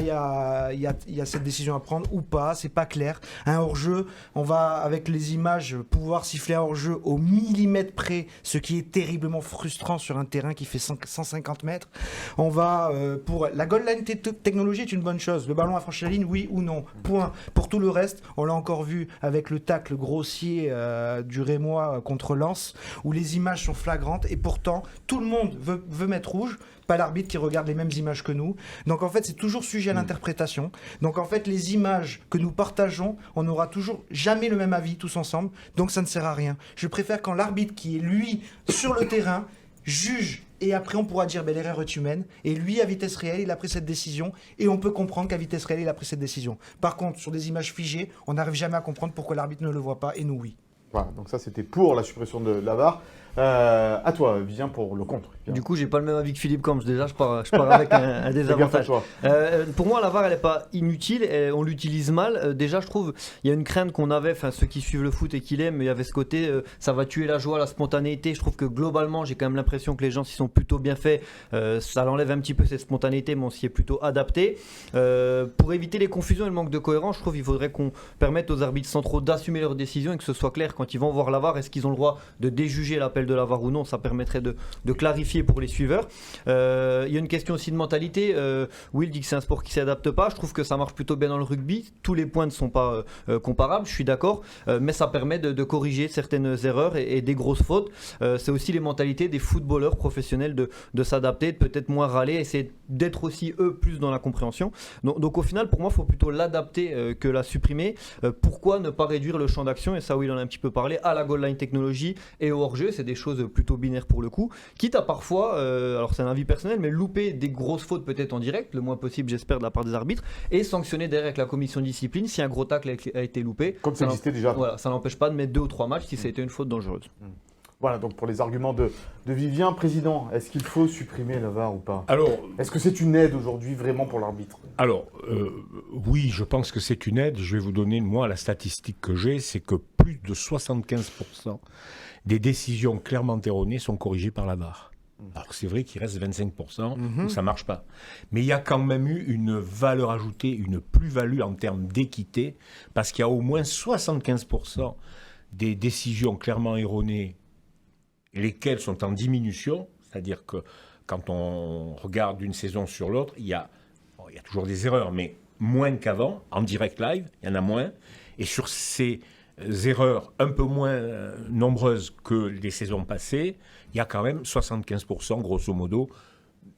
il y a cette décision à prendre ou pas, c'est pas clair. Un hors-jeu, on va avec les images pouvoir siffler un hors-jeu au millimètre près, ce qui est terriblement frustrant sur un terrain qui fait 150 mètres. On va pour la goal line technologie est une bonne chose. Le ballon a franchi la ligne, oui ou non. Point. Pour tout le reste, on l'a encore vu avec le tacle grossier du Rémois contre Lens, où les images sont flagrantes et pourtant tout le monde veut mettre rouge. Pas l'arbitre qui regarde les mêmes images que nous. Donc en fait, c'est toujours sujet à l'interprétation. Donc en fait, les images que nous partageons, on n'aura toujours jamais le même avis tous ensemble. Donc ça ne sert à rien. Je préfère quand l'arbitre qui est lui sur le terrain juge et après on pourra dire l'erreur est humaine et lui à vitesse réelle il a pris cette décision et on peut comprendre qu'à vitesse réelle il a pris cette décision. Par contre, sur des images figées, on n'arrive jamais à comprendre pourquoi l'arbitre ne le voit pas et nous oui. Voilà, donc ça c'était pour la suppression de la VAR. À toi, viens pour le contre. Du coup, j'ai pas le même avis que Philippe Camps. Déjà, je pars avec un désavantage. Pour moi, la VAR, elle n'est pas inutile. On l'utilise mal. Déjà, je trouve, il y a une crainte qu'on avait, ceux qui suivent le foot et qui l'aiment, il y avait ce côté, ça va tuer la joie, la spontanéité. Je trouve que globalement, j'ai quand même l'impression que les gens s'y sont plutôt bien faits. Ça l'enlève un petit peu cette spontanéité, mais on s'y est plutôt adapté. Pour éviter les confusions et le manque de cohérence, je trouve qu'il faudrait qu'on permette aux arbitres centraux d'assumer leurs décisions et que ce soit clair quand ils vont voir la VAR. Est-ce qu'ils ont le droit de déjuger l'appel de la VAR ou non? Ça permettrait de clarifier pour les suiveurs. Il y a une question aussi de mentalité. Will dit que c'est un sport qui ne s'adapte pas. Je trouve que ça marche plutôt bien dans le rugby. Tous les points ne sont pas comparables, je suis d'accord, mais ça permet de corriger certaines erreurs et des grosses fautes. C'est aussi les mentalités des footballeurs professionnels de s'adapter, de peut-être moins râler, essayer d'être aussi eux plus dans la compréhension. Donc au final, pour moi, il faut plutôt l'adapter que la supprimer. Pourquoi ne pas réduire le champ d'action? Et ça, Will en a un petit peu peut parler, à la goal line technologie et au hors-jeu. C'est des choses plutôt binaires pour le coup. Quitte à parfois, alors c'est un avis personnel, mais louper des grosses fautes peut-être en direct, le moins possible j'espère de la part des arbitres, et sanctionner derrière avec la commission de discipline si un gros tacle a été loupé. Comme ça existait déjà. Voilà, ça n'empêche pas de mettre 2 ou 3 matchs si ça a été une faute dangereuse. Voilà, donc pour les arguments de Vivien, Président, est-ce qu'il faut supprimer la VAR ou pas? Alors, est-ce que c'est une aide aujourd'hui vraiment pour l'arbitre? Alors, oui, je pense que c'est une aide. Je vais vous donner, moi, la statistique que j'ai, c'est que plus de 75% des décisions clairement erronées sont corrigées par la VAR. Alors c'est vrai qu'il reste 25% où ça ne marche pas. Mais il y a quand même eu une valeur ajoutée, une plus-value en termes d'équité, parce qu'il y a au moins 75% des décisions clairement erronées, lesquelles sont en diminution, c'est-à-dire que quand on regarde une saison sur l'autre, il y a toujours des erreurs, mais moins qu'avant, en direct live, il y en a moins. Et sur ces erreurs un peu moins nombreuses que les saisons passées, il y a quand même 75%, grosso modo,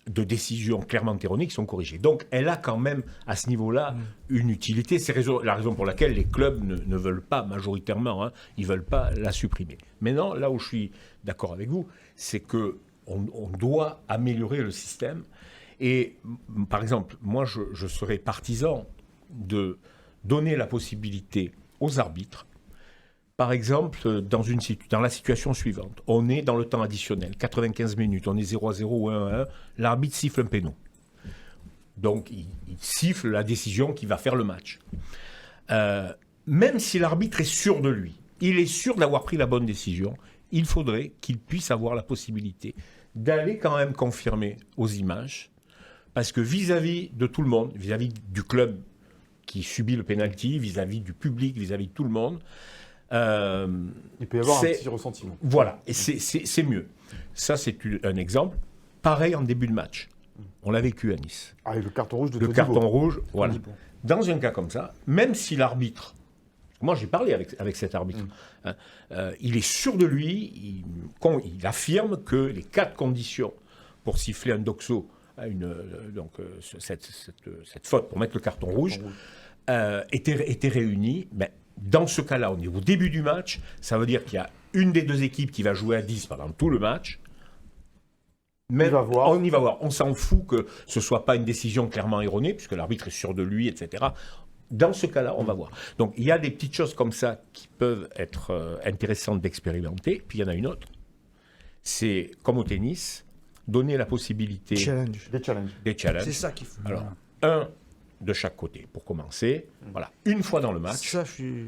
de décisions clairement erronées qui sont corrigées. Donc, elle a quand même, à ce niveau-là, une utilité. C'est la raison pour laquelle les clubs ne veulent pas, majoritairement, ils ne veulent pas la supprimer. Maintenant, là où je suis d'accord avec vous, c'est qu'on doit améliorer le système. Et, par exemple, moi, je serais partisan de donner la possibilité aux arbitres. Par exemple, dans la situation suivante, on est dans le temps additionnel, 95 minutes, on est 0-0 ou 1-1, l'arbitre siffle un péno. Donc, il siffle la décision qui va faire le match. Même si l'arbitre est sûr de lui, il est sûr d'avoir pris la bonne décision, il faudrait qu'il puisse avoir la possibilité d'aller quand même confirmer aux images, parce que vis-à-vis de tout le monde, vis-à-vis du club qui subit le pénalty, vis-à-vis du public, vis-à-vis de tout le monde, il peut y avoir un petit ressentiment. Voilà, et c'est mieux. Ça, c'est un exemple. Pareil en début de match. On l'a vécu à Nice. Ah, et le carton rouge de Le Todibo. carton rouge, voilà. Dans un cas comme ça, même si l'arbitre, moi j'ai parlé avec cet arbitre, il est sûr de lui, il affirme que les 4 conditions pour siffler un doxo, cette faute pour mettre le carton rouge, étaient réunies. Dans ce cas-là, on est au début du match, ça veut dire qu'il y a une des deux équipes qui va jouer à 10 pendant tout le match. Mais on y va voir. On s'en fout que ce ne soit pas une décision clairement erronée, puisque l'arbitre est sûr de lui, etc. Dans ce cas-là, on va voir. Donc, il y a des petites choses comme ça qui peuvent être intéressantes d'expérimenter. Puis, il y en a une autre. C'est, comme au tennis, donner la possibilité... Des challenges. C'est ça qu'il faut. Alors, un de chaque côté, pour commencer. Voilà, une fois dans le match. Ça, je suis...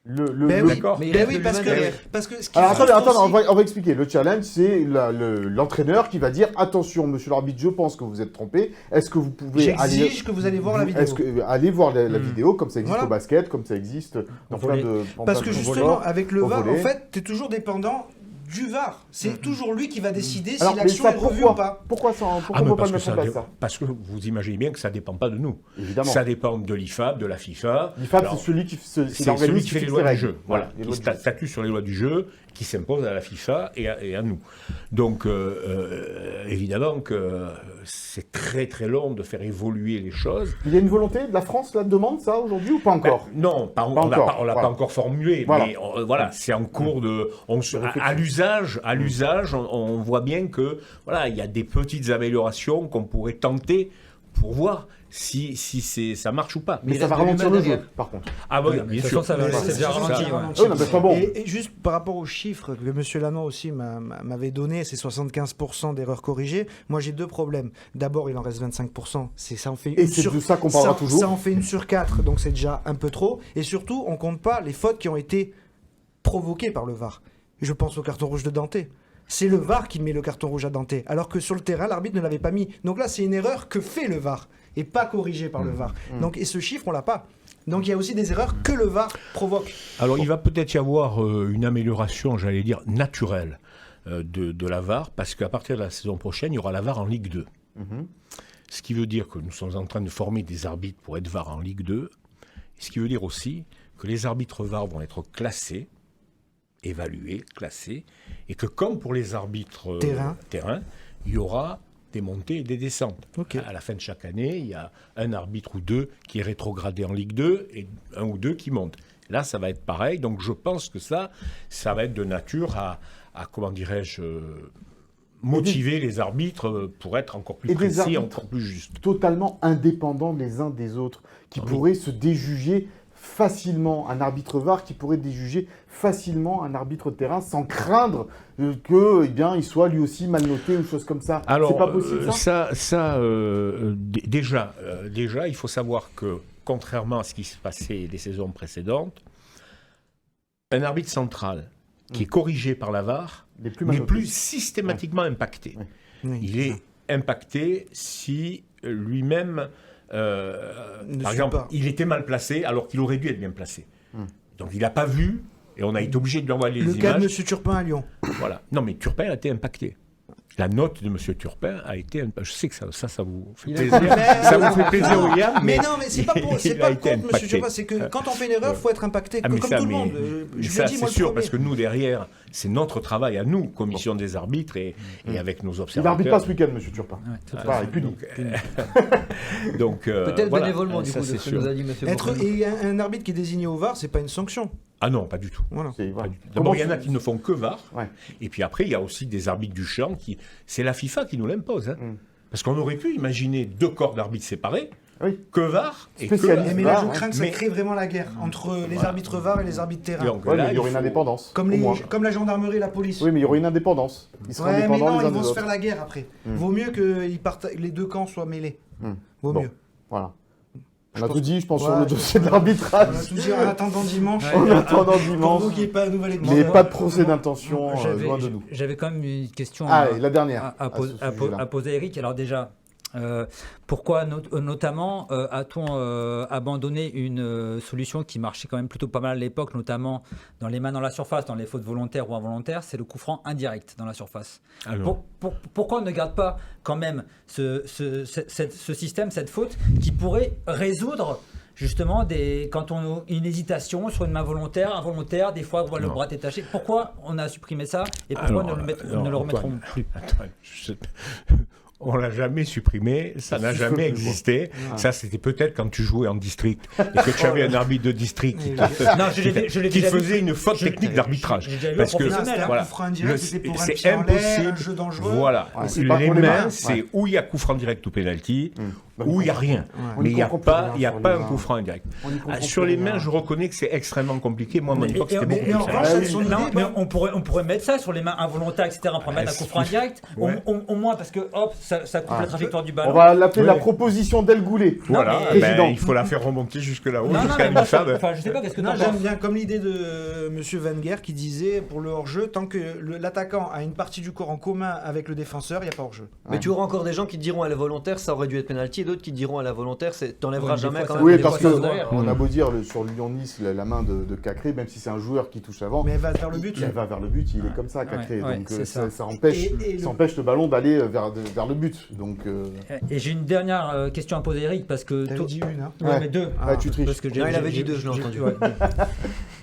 D'accord. Oui, parce que alors attends, on va expliquer. Le challenge, c'est l'entraîneur qui va dire attention, monsieur l'arbitre, je pense que vous êtes trompé. Est-ce que vous pouvez J'exige que vous allez voir la vidéo. Allez voir la vidéo, comme ça existe au basket, comme ça existe dans plein de... Parce que justement, avec le VAR, en fait, tu es toujours dépendant du VAR. C'est toujours lui qui va décider si l'action est revue ou pas. Pourquoi on ne peut pas le mettre en place, ça? Parce que vous imaginez bien que ça ne dépend pas de nous. Évidemment. Ça dépend de l'IFAB, de la FIFA. L'IFAB, c'est celui qui fait les lois du jeu. Voilà, qui statue sur les lois du jeu, qui s'impose à la FIFA et à nous. Donc, évidemment que c'est très très long de faire évoluer les choses. Il y a une volonté de la France, la demande ça aujourd'hui ou pas encore? Non, on ne l'a pas encore formulé, mais voilà, c'est en cours de... À l'usage, on voit bien que il y a des petites améliorations qu'on pourrait tenter pour voir si ça marche ou pas. Mais ça va ralentir le jeu, par contre. Ah oui, bien sûr. Ça va déjà ralenti. Et juste par rapport aux chiffres que M. Lanois aussi m'avait donné, c'est 75% d'erreurs corrigées. Moi, j'ai 2 problèmes. D'abord, il en reste 25%. Ça en fait et c'est de ça qu'on parlera toujours. Ça en fait 1 sur 4, donc c'est déjà un peu trop. Et surtout, on compte pas les fautes qui ont été provoquées par le VAR. Je pense au carton rouge de Dante. C'est le VAR qui met le carton rouge à Dante, alors que sur le terrain, l'arbitre ne l'avait pas mis. Donc là, c'est une erreur que fait le VAR, et pas corrigée par le VAR. Donc, et ce chiffre, on l'a pas. Donc il y a aussi des erreurs que le VAR provoque. Alors il va peut-être y avoir une amélioration, j'allais dire, naturelle de la VAR, parce qu'à partir de la saison prochaine, il y aura la VAR en Ligue 2. Ce qui veut dire que nous sommes en train de former des arbitres pour être VAR en Ligue 2, ce qui veut dire aussi que les arbitres VAR vont être classés, évalués, classés, et que comme pour les arbitres terrain, il y aura des montées et des descentes. Ok. À la fin de chaque année, il y a un arbitre ou deux qui est rétrogradé en Ligue 2 et un ou deux qui montent. Là, ça va être pareil. Donc, je pense que ça va être de nature à comment dirais-je, motiver les arbitres pour être encore plus précis, encore plus justes. Totalement indépendants les uns des autres, qui pourraient se déjuger facilement, un arbitre VAR qui pourrait déjuger facilement un arbitre de terrain sans craindre que, eh bien, il soit lui aussi mal noté ou chose comme ça. Alors, c'est pas possible ça déjà, il faut savoir que, contrairement à ce qui se passait les saisons précédentes, un arbitre central qui est corrigé par la VAR n'est plus systématiquement impacté. Ouais. Oui, Il est impacté si lui-même, par exemple, il était mal placé alors qu'il aurait dû être bien placé. Donc il n'a pas vu et on a été obligé de lui envoyer les images. Le cas de M. Turpin à Lyon. Voilà. Non, mais Turpin a été impacté. La note de M. Turpin a été... Je sais que ça vous fait plaisir. Ça vous fait plaisir, William, mais non, mais c'est pas contre M. Turpin, c'est que quand on fait une erreur, il faut être impacté, comme tout le monde. Ça, c'est sûr, parce que nous, derrière, c'est notre travail à nous, commission des arbitres, et avec nos observateurs. Il n'arbitre pas ce week-end, M. Turpin. Il puni. Donc, peut-être bénévolement, du coup, de ce que nous a dit M. Et un arbitre qui est désigné au VAR, c'est pas une sanction. Ah non, pas du tout. Voilà. D'abord, il y en a qui ne font que VAR. Ouais. Et puis après, il y a aussi des arbitres du champ qui... C'est la FIFA qui nous l'impose. Parce qu'on aurait pu imaginer 2 corps d'arbitres séparés, que VAR et que... Mais là, je crains que ça crée vraiment la guerre entre les arbitres VAR et les arbitres terrain. Donc, là, il y aurait une indépendance. Comme la gendarmerie et la police. Oui, mais il y aurait une indépendance. Ils seraient indépendants les uns des autres. Ils vont se faire la guerre après. Vaut mieux que les 2 camps soient mêlés. Vaut mieux. Voilà. On a tout dit, je pense, sur le dossier de l'arbitrage. On a tout dit en attendant dimanche. En attendant dimanche. Pour vous qu'il n'y ait pas un nouvel Mais pas de procès d'intention, loin de nous. J'avais quand même une question la dernière, à poser à Eric. Alors déjà, pourquoi notamment a-t-on abandonné une solution qui marchait quand même plutôt pas mal à l'époque, notamment dans les mains dans la surface, dans les fautes volontaires ou involontaires, c'est le coup franc indirect dans la surface. Pourquoi on ne garde pas quand même ce système, cette faute qui pourrait résoudre justement quand on a une hésitation sur une main volontaire, involontaire, des fois le bras détaché. Pourquoi on a supprimé ça et pourquoi ne le remettrons plus? On l'a jamais supprimé, ça n'a jamais existé. Ça, c'était peut-être quand tu jouais en district et que tu avais un arbitre de district qui faisait une faute technique d'arbitrage. Parce que c'est impossible. Voilà. Les mains, c'est où il y a coup franc direct ou penalty, où il n'y a rien. Mais il n'y a pas un coup franc indirect. Sur les mains, je reconnais que c'est extrêmement compliqué. Moi, à mon époque, c'était beaucoup plus simple. Mais on pourrait mettre ça sur les mains involontaires, etc. On pourrait mettre un coup franc indirect. Au moins, parce que hop, ça coupe la trajectoire du ballon. On va l'appeler la proposition d'El Goulet. Voilà, il faut la faire remonter jusque là-haut. Je sais pas, qu'est-ce que tu j'aime bien comme l'idée de M. Wenger qui disait pour le hors-jeu, tant que l'attaquant a une partie du corps en commun avec le défenseur, il n'y a pas hors-jeu. Mais tu auras encore des gens qui diront à la volontaire ça aurait dû être penalty, et d'autres qui diront à la volontaire t'enlèveras jamais quand même. Oui, parce qu'on a beau dire sur Lyon-Nice la main de Cacré, même si c'est un joueur qui touche avant. Mais elle va vers le but. Il va vers le but, il est comme ça, Cacré. Donc ça empêche le ballon d'aller vers le but. Donc, et j'ai une dernière question à poser à Eric, parce que... T'avais dit une, hein? Mais 2. Tu triches. Parce que il avait dit 2, je l'ai entendu.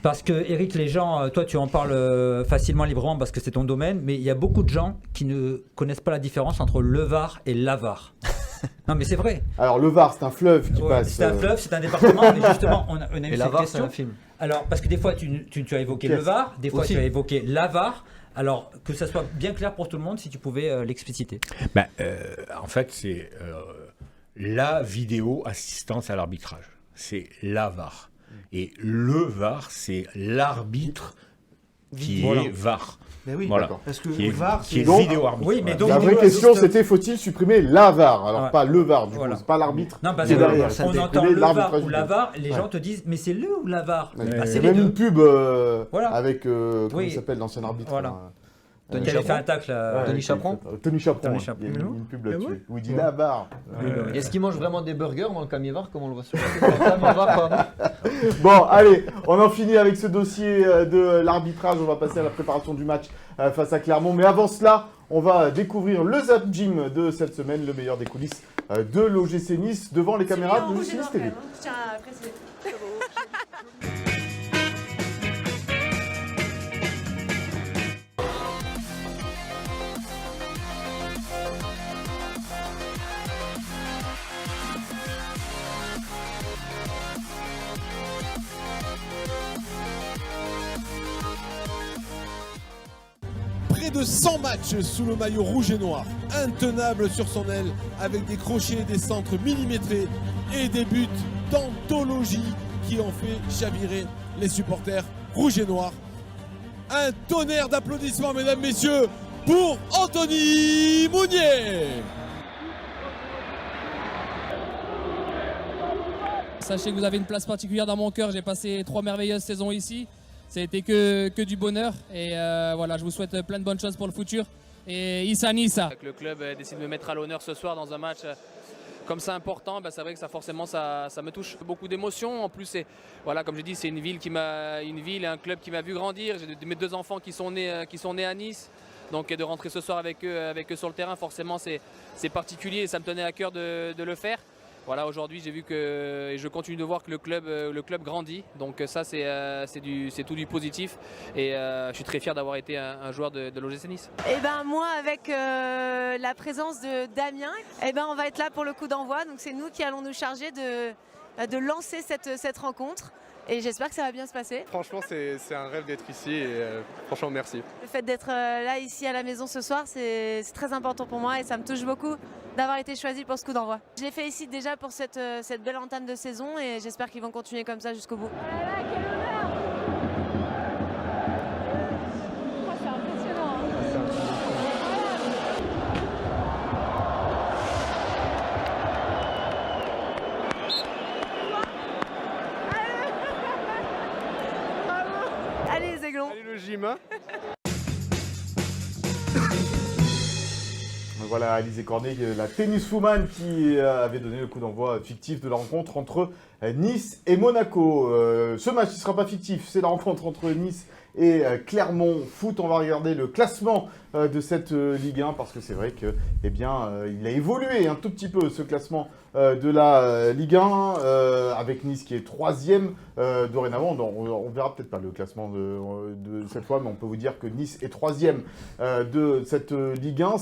Parce que Eric, les gens, toi tu en parles facilement, librement, parce que c'est ton domaine, mais il y a beaucoup de gens qui ne connaissent pas la différence entre le VAR et la VAR. Non mais c'est vrai. Alors le VAR, c'est un fleuve qui passe. C'est un fleuve, c'est un département, mais justement on a eu cette question. C'est un film. Alors parce que des fois tu as évoqué le VAR, des fois tu as évoqué la VAR. Alors que ça soit bien clair pour tout le monde, si tu pouvais l'expliciter. En fait, c'est la vidéo assistance à l'arbitrage. C'est la VAR. Et le VAR, c'est l'arbitre qui est VAR. Mais oui, voilà. Parce que qui est, VAR, qui est vidéo arbitre. Oui, mais donc, la vraie question, c'était faut-il supprimer la VAR? Alors pas le VAR, du coup, c'est pas l'arbitre. Non, parce qu'on entend le VAR ou la VAR, les gens te disent, mais c'est le ou la VAR? C'est même une pub avec, comment il s'appelle, l'ancien arbitre? Tony avait fait un tacle Tony Chaperon. Tony Chaperon. Il y a une pub là-dessus. Où il dit la VAR. Est-ce qu'il mange vraiment des burgers dans le camier VAR, comme on le voit sur le Bon, allez, on en finit avec ce dossier de l'arbitrage. On va passer à la préparation du match face à Clermont. Mais avant cela, on va découvrir le Zap Gym de cette semaine, le meilleur des coulisses de l'OGC Nice devant les caméras de Nice TV. Près de 100 matchs sous le maillot rouge et noir, intenable sur son aile avec des crochets et des centres millimétrés et des buts d'anthologie qui ont fait chavirer les supporters rouges et noirs. Un tonnerre d'applaudissements, mesdames, messieurs, pour Anthony Mounier. Sachez que vous avez une place particulière dans mon cœur. J'ai passé 3 merveilleuses saisons ici. Ça a été que du bonheur. Et voilà, je vous souhaite plein de bonnes choses pour le futur. Et Issa Nissa. Le club décide de me mettre à l'honneur ce soir dans un match comme ça important. C'est vrai que ça forcément ça me touche. Beaucoup d'émotions. En plus, voilà, comme je dis, c'est une ville et un club qui m'a vu grandir. J'ai mes 2 enfants qui sont nés à Nice. Donc de rentrer ce soir avec eux sur le terrain, forcément c'est particulier et ça me tenait à cœur de le faire. Voilà, aujourd'hui j'ai vu et je continue de voir que le club grandit, donc ça c'est tout du positif et je suis très fier d'avoir été un joueur de l'OGC Nice. Et ben moi avec la présence de Damien, on va être là pour le coup d'envoi, donc c'est nous qui allons nous charger de lancer cette rencontre. Et j'espère que ça va bien se passer. Franchement, c'est un rêve d'être ici et franchement, merci. Le fait d'être là, ici à la maison ce soir, c'est très important pour moi et ça me touche beaucoup d'avoir été choisi pour ce coup d'envoi. Je l'ai fait ici déjà pour cette belle entame de saison et j'espère qu'ils vont continuer comme ça jusqu'au bout. Voilà, quel honneur! C'est impressionnant. Allez les aiglons. Allez le gym, hein. Voilà, Alizé Cornet, la tenniswoman qui avait donné le coup d'envoi fictif de la rencontre entre Nice et Monaco. Ce match ne sera pas fictif, c'est la rencontre entre Nice et Clermont Foot. On va regarder le classement de cette Ligue 1 parce que c'est vrai que, il a évolué un tout petit peu ce classement de la Ligue 1 avec Nice qui est 3e dorénavant. On verra peut-être pas le classement de cette fois, mais on peut vous dire que Nice est 3e de cette Ligue 1,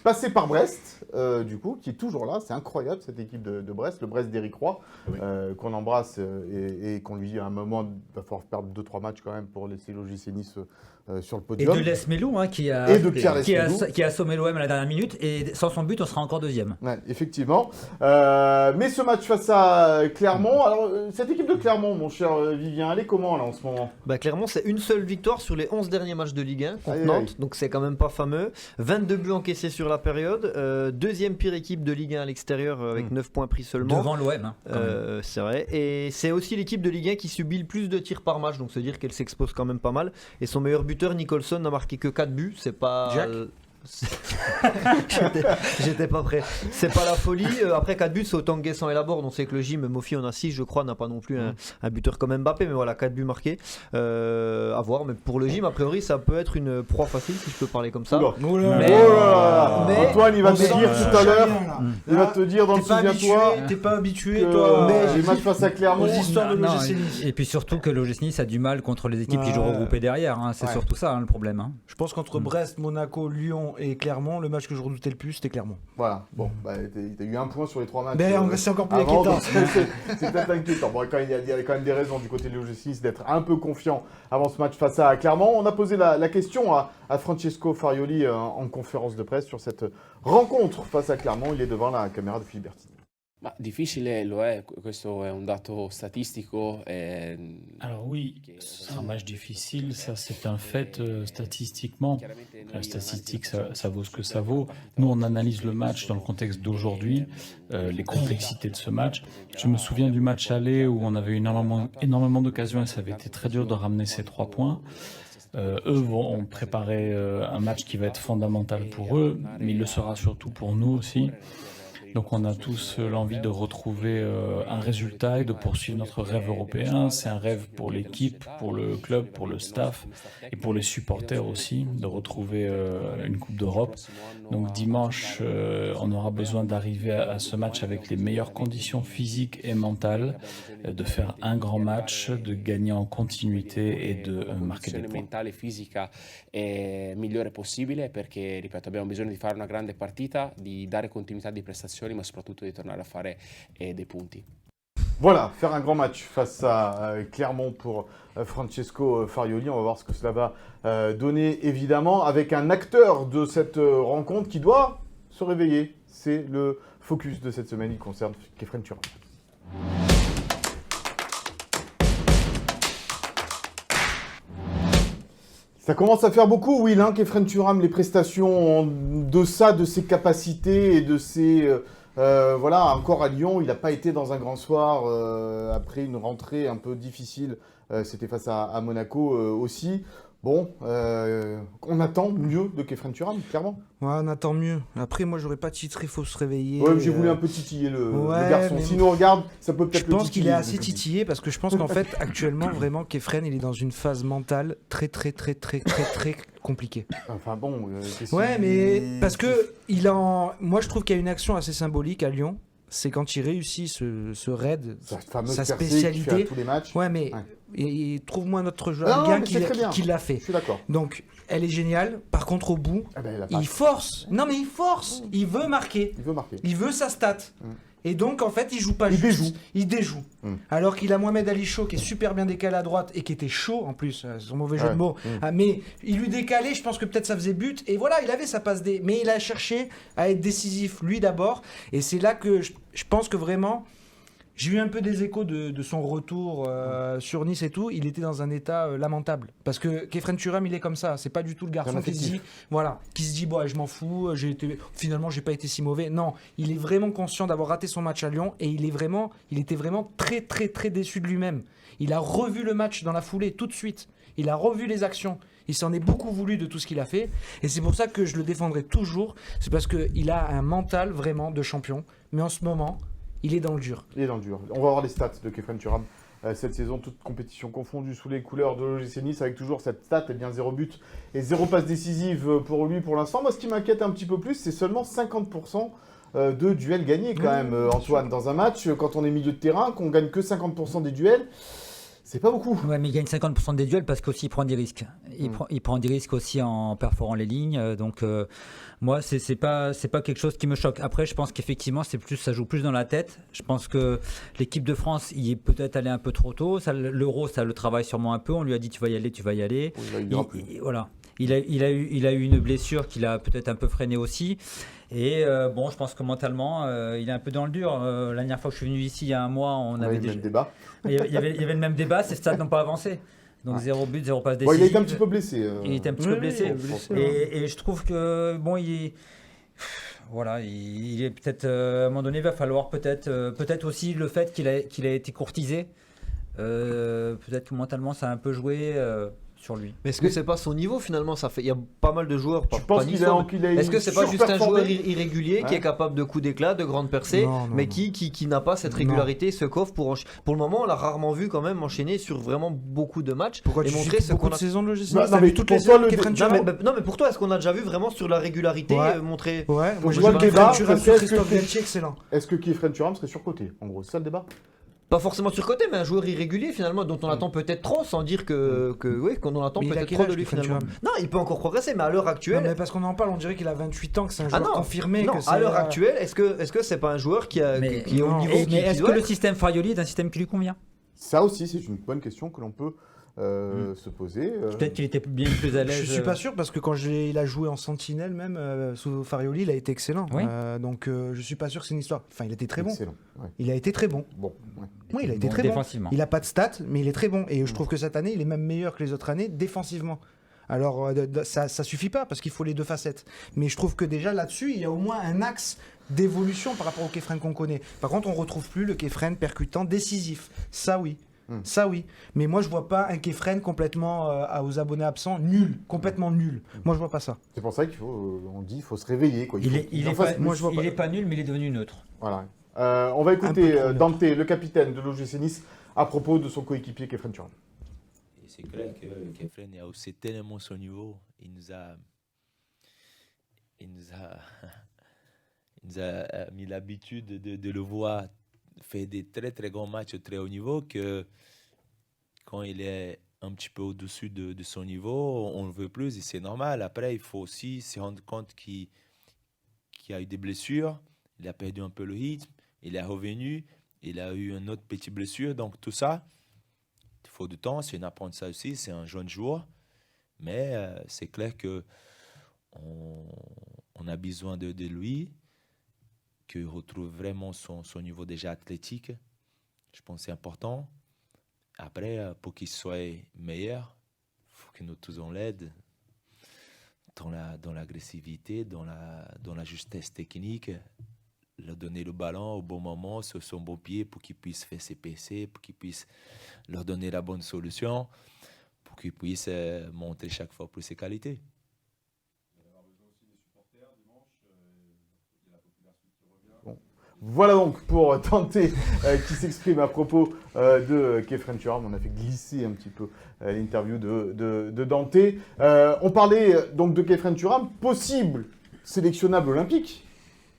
passé par Brest, du coup, qui est toujours là. C'est incroyable cette équipe de Brest, le Brest d'Éric Roy, oui. Qu'on embrasse et qu'on lui, à un moment, il va falloir perdre 2-3 matchs quand même pour laisser l'OGC Nice sur le podium. Et de Les Melou, hein, qui a assommé l'OM à la dernière minute, et sans son but, on sera encore 2e. Ouais, effectivement. Mais ce match face à Clermont, alors cette équipe de Clermont, mon cher Vivien, elle est comment là en ce moment? Clermont, c'est une seule victoire sur les 11 derniers matchs de Ligue 1 contre Nantes, donc c'est quand même pas fameux. 22 buts encaissés sur la période, 2e pire équipe de Ligue 1 à l'extérieur avec 9 points pris seulement. Devant l'OM. Hein, c'est vrai. Et c'est aussi l'équipe de Ligue 1 qui subit le plus de tirs par match, donc c'est dire qu'elle s'expose quand même pas mal. Et son meilleur buteur, Nicholson, n'a marqué que 4 buts. C'est pas. Jack J'étais pas prêt. C'est pas la folie. Après 4 buts, c'est autant que Guessant et Laborde. On sait que le gym, Mofi en a 6, je crois, n'a pas non plus un buteur comme Mbappé. Mais voilà, 4 buts marqués. À voir. Mais pour le gym, a priori, ça peut être une proie facile, si je peux parler comme ça. Mais Antoine, il va te dire tout à l'heure. Il va te dire dans le souviens-toi. T'es pas habitué, toi. Les matchs face à Clermont. Et puis surtout que l'OGC Nice a du mal contre les équipes qui jouent regroupées derrière. Hein. C'est surtout ça le problème. Hein. Je pense qu'entre Brest, Monaco, Lyon et Clermont, le match que je redoutais le plus, c'était Clermont. Voilà, bon, t'as eu 1 point sur les 3 matchs. Mais c'est encore plus inquiétant. C'est peut-être inquiétant. Bon, il y a quand même des raisons du côté de l'OGC Nice d'être un peu confiant avant ce match face à Clermont. On a posé la question à Francesco Farioli en conférence de presse sur cette rencontre face à Clermont. Il est devant la caméra de Philippe Bertini. Difficile lo è, questo è un dato statistico. Alors oui, c'est un match difficile, ça c'est un fait statistiquement. La statistique, ça vaut ce que ça vaut. Nous, on analyse le match dans le contexte d'aujourd'hui, les complexités de ce match. Je me souviens du match aller où on avait eu énormément d'occasions et ça avait été très dur de ramener ces 3 points. Eux vont préparer un match qui va être fondamental pour eux, mais il le sera surtout pour nous aussi. Donc on a tous l'envie de retrouver un résultat et de poursuivre notre rêve européen. C'est un rêve pour l'équipe, pour le club, pour le staff et pour les supporters aussi, de retrouver une Coupe d'Europe. Donc dimanche, on aura besoin d'arriver à ce match avec les meilleures conditions physiques et mentales, de faire un grand match, de gagner en continuité et de marquer des points. Mentale e fisica migliore possibile perché, ripeto, abbiamo bisogno di fare una grande partita, di dare continuità di prestazioni, ma soprattutto di tornare a fare dei punti. Voilà, faire un grand match face à Clermont pour Francesco Farioli. On va voir ce que cela va donner, évidemment, avec un acteur de cette rencontre qui doit se réveiller. C'est le focus de cette semaine, il concerne Khéphren Thuram. Ça commence à faire beaucoup, Will, hein, Khéphren Thuram, les prestations en deçà de ses capacités et de ses... voilà, encore à Lyon, il n'a pas été dans un grand soir après une rentrée un peu difficile. C'était face à Monaco aussi. Bon, on attend mieux de Khéphren Thuram, clairement. Ouais, on attend mieux. Après, moi, j'aurais pas titré, faut se réveiller. Ouais, j'ai voulu un peu titiller le garçon. S'il nous regarde, ça peut peut-être je pense qu'il est assez titillé parce que je pense qu'en fait, actuellement, vraiment, Khéphren, il est dans une phase mentale très compliquée. Enfin bon. Ouais, mais parce que moi, je trouve qu'il y a une action assez symbolique à Lyon. C'est quand il réussit ce raid, sa spécialité. Tous les matchs. Ouais, mais et trouve-moi un autre joueur qui l'a fait. Je suis d'accord. Donc, elle est géniale. Par contre, au bout, il force. Non, mais il force. Il veut marquer. Il veut sa stat. Et donc, en fait, il joue pas juste. Il déjoue. Alors qu'il a Mohamed Ali Chaud qui est super bien décalé à droite et qui était chaud en plus, son mauvais jeu de mots. Mais il lui décalait, je pense que peut-être ça faisait but. Et voilà, il avait sa passe D. Mais il a cherché à être décisif, lui d'abord. Et c'est là que je pense que vraiment... J'ai eu un peu des échos de son retour sur Nice et tout. Il était dans un état lamentable. Parce que Khéphren Thuram, il est comme ça. C'est pas du tout le garçon qui se dit bon, je m'en fous. Finalement, j'ai pas été si mauvais. Non, il est vraiment conscient d'avoir raté son match à Lyon et il était vraiment très déçu de lui-même. Il a revu le match dans la foulée tout de suite. Il a revu les actions. Il s'en est beaucoup voulu de tout ce qu'il a fait. Et c'est pour ça que je le défendrai toujours. C'est parce qu'il a un mental vraiment de champion. Mais en ce moment... il est dans le dur. Il est dans le dur. On va voir les stats de Khéphren Thuram cette saison, toute compétition confondue sous les couleurs de l'OGC Nice, avec toujours cette stat, 0 but et 0 passe décisive pour lui pour l'instant. Moi, ce qui m'inquiète un petit peu plus, c'est seulement 50% de duels gagnés quand même, Antoine. Dans un match, quand on est milieu de terrain, qu'on gagne que 50% des duels, c'est pas beaucoup. Ouais, mais il gagne 50% des duels parce qu'aussi il prend des risques. Il prend des risques aussi en perforant les lignes. Donc moi, c'est pas quelque chose qui me choque. Après, je pense qu'effectivement, ça joue plus dans la tête. Je pense que l'équipe de France, il est peut-être allé un peu trop tôt. L'Euro, ça le travaille sûrement un peu. On lui a dit tu vas y aller. Voilà. Il a eu une blessure qui l'a peut-être un peu freiné aussi. Et bon, je pense que mentalement, il est un peu dans le dur. La dernière fois que je suis venu ici, il y a un mois, on avait le même débat. Il y avait le même débat, ces stats n'ont pas avancé. Donc 0 but, 0 passe décisive. Il a été un petit peu blessé. Il était un petit peu blessé. Et je trouve que bon, il est peut-être à un moment donné, il va falloir peut-être aussi le fait qu'il a été courtisé. Peut-être que mentalement, ça a un peu joué. Sur lui. Mais est-ce que c'est pas son niveau finalement? Il y a pas mal de joueurs. Est-ce que c'est pas juste un joueur irrégulier qui est capable de coups d'éclat, de grandes percées, mais qui n'a pas cette régularité, ce coffre pour le moment, on l'a rarement vu quand même enchaîner sur vraiment beaucoup de matchs. Pourquoi et montrer ce qu'on a. Saison de l'OGC Non, mais toutes les saisons, non, mais pour toi, est-ce qu'on a déjà vu vraiment sur la régularité montrer? Ouais. Je vois le débat. Excellent. Est-ce que Khéphren Thuram serait surcoté? En gros, c'est ça le débat. Pas forcément surcoté, mais un joueur irrégulier finalement dont on attend peut-être trop, sans dire qu'on en attend peut-être trop de lui finalement. Non, il peut encore progresser, mais à l'heure actuelle. Non, mais parce qu'on en parle, on dirait qu'il a 28 ans, que c'est un joueur confirmé. Non, à l'heure actuelle, est-ce que c'est pas un joueur qui est au niveau mais est-ce que le système Farioli est un système qui lui convient? Ça aussi, c'est une bonne question que l'on peut se poser. Peut-être qu'il était bien plus à l'aise. Je suis pas sûr parce que quand il a joué en sentinelle même sous Farioli, il a été excellent. Oui. Donc je suis pas sûr que c'est une histoire. Enfin, il était très bon. Ouais. Il a été très bon. Oui, il a été très bon. Il a pas de stats, mais il est très bon. Et je trouve que cette année, il est même meilleur que les autres années défensivement. Alors ça suffit pas parce qu'il faut les deux facettes. Mais je trouve que déjà là-dessus, il y a au moins un axe d'évolution par rapport au Khéphren qu'on connaît. Par contre, on retrouve plus le Khéphren percutant décisif. Ça oui. Ça oui, mais moi je vois pas un Khéphren complètement aux abonnés absents complètement nul. Moi je vois pas ça. C'est pour ça qu'il faut se réveiller quoi. Il est pas nul, mais il est devenu neutre. Voilà. On va écouter Dante, le capitaine de l'OGC Nice, à propos de son coéquipier Khéphren Thuram. C'est clair que Khéphren a haussé tellement son niveau. Il nous a mis l'habitude de le voir fait des très très grands matchs très haut niveau, que quand il est un petit peu au-dessus de son niveau, on le veut plus et c'est normal. Après, il faut aussi se rendre compte qu'il a eu des blessures, il a perdu un peu le rythme, il est revenu il a eu une autre petite blessure. Donc tout ça, il faut du temps, c'est un apprentissage aussi, c'est un jeune joueur. Mais c'est clair que on a besoin de lui, qu'il retrouve vraiment son niveau déjà athlétique. Je pense que c'est important. Après, pour qu'il soit meilleur, il faut que nous tous on l'aide dans l'agressivité, dans la justesse technique, leur donner le ballon au bon moment, sur son bon pied, pour qu'il puisse faire ses PC, pour qu'il puisse leur donner la bonne solution, pour qu'il puisse montrer chaque fois plus ses qualités. Voilà donc pour Dante qui s'exprime à propos de Khéphren Thuram. On a fait glisser un petit peu l'interview de Dante. On parlait donc de Khéphren Thuram, possible sélectionnable olympique.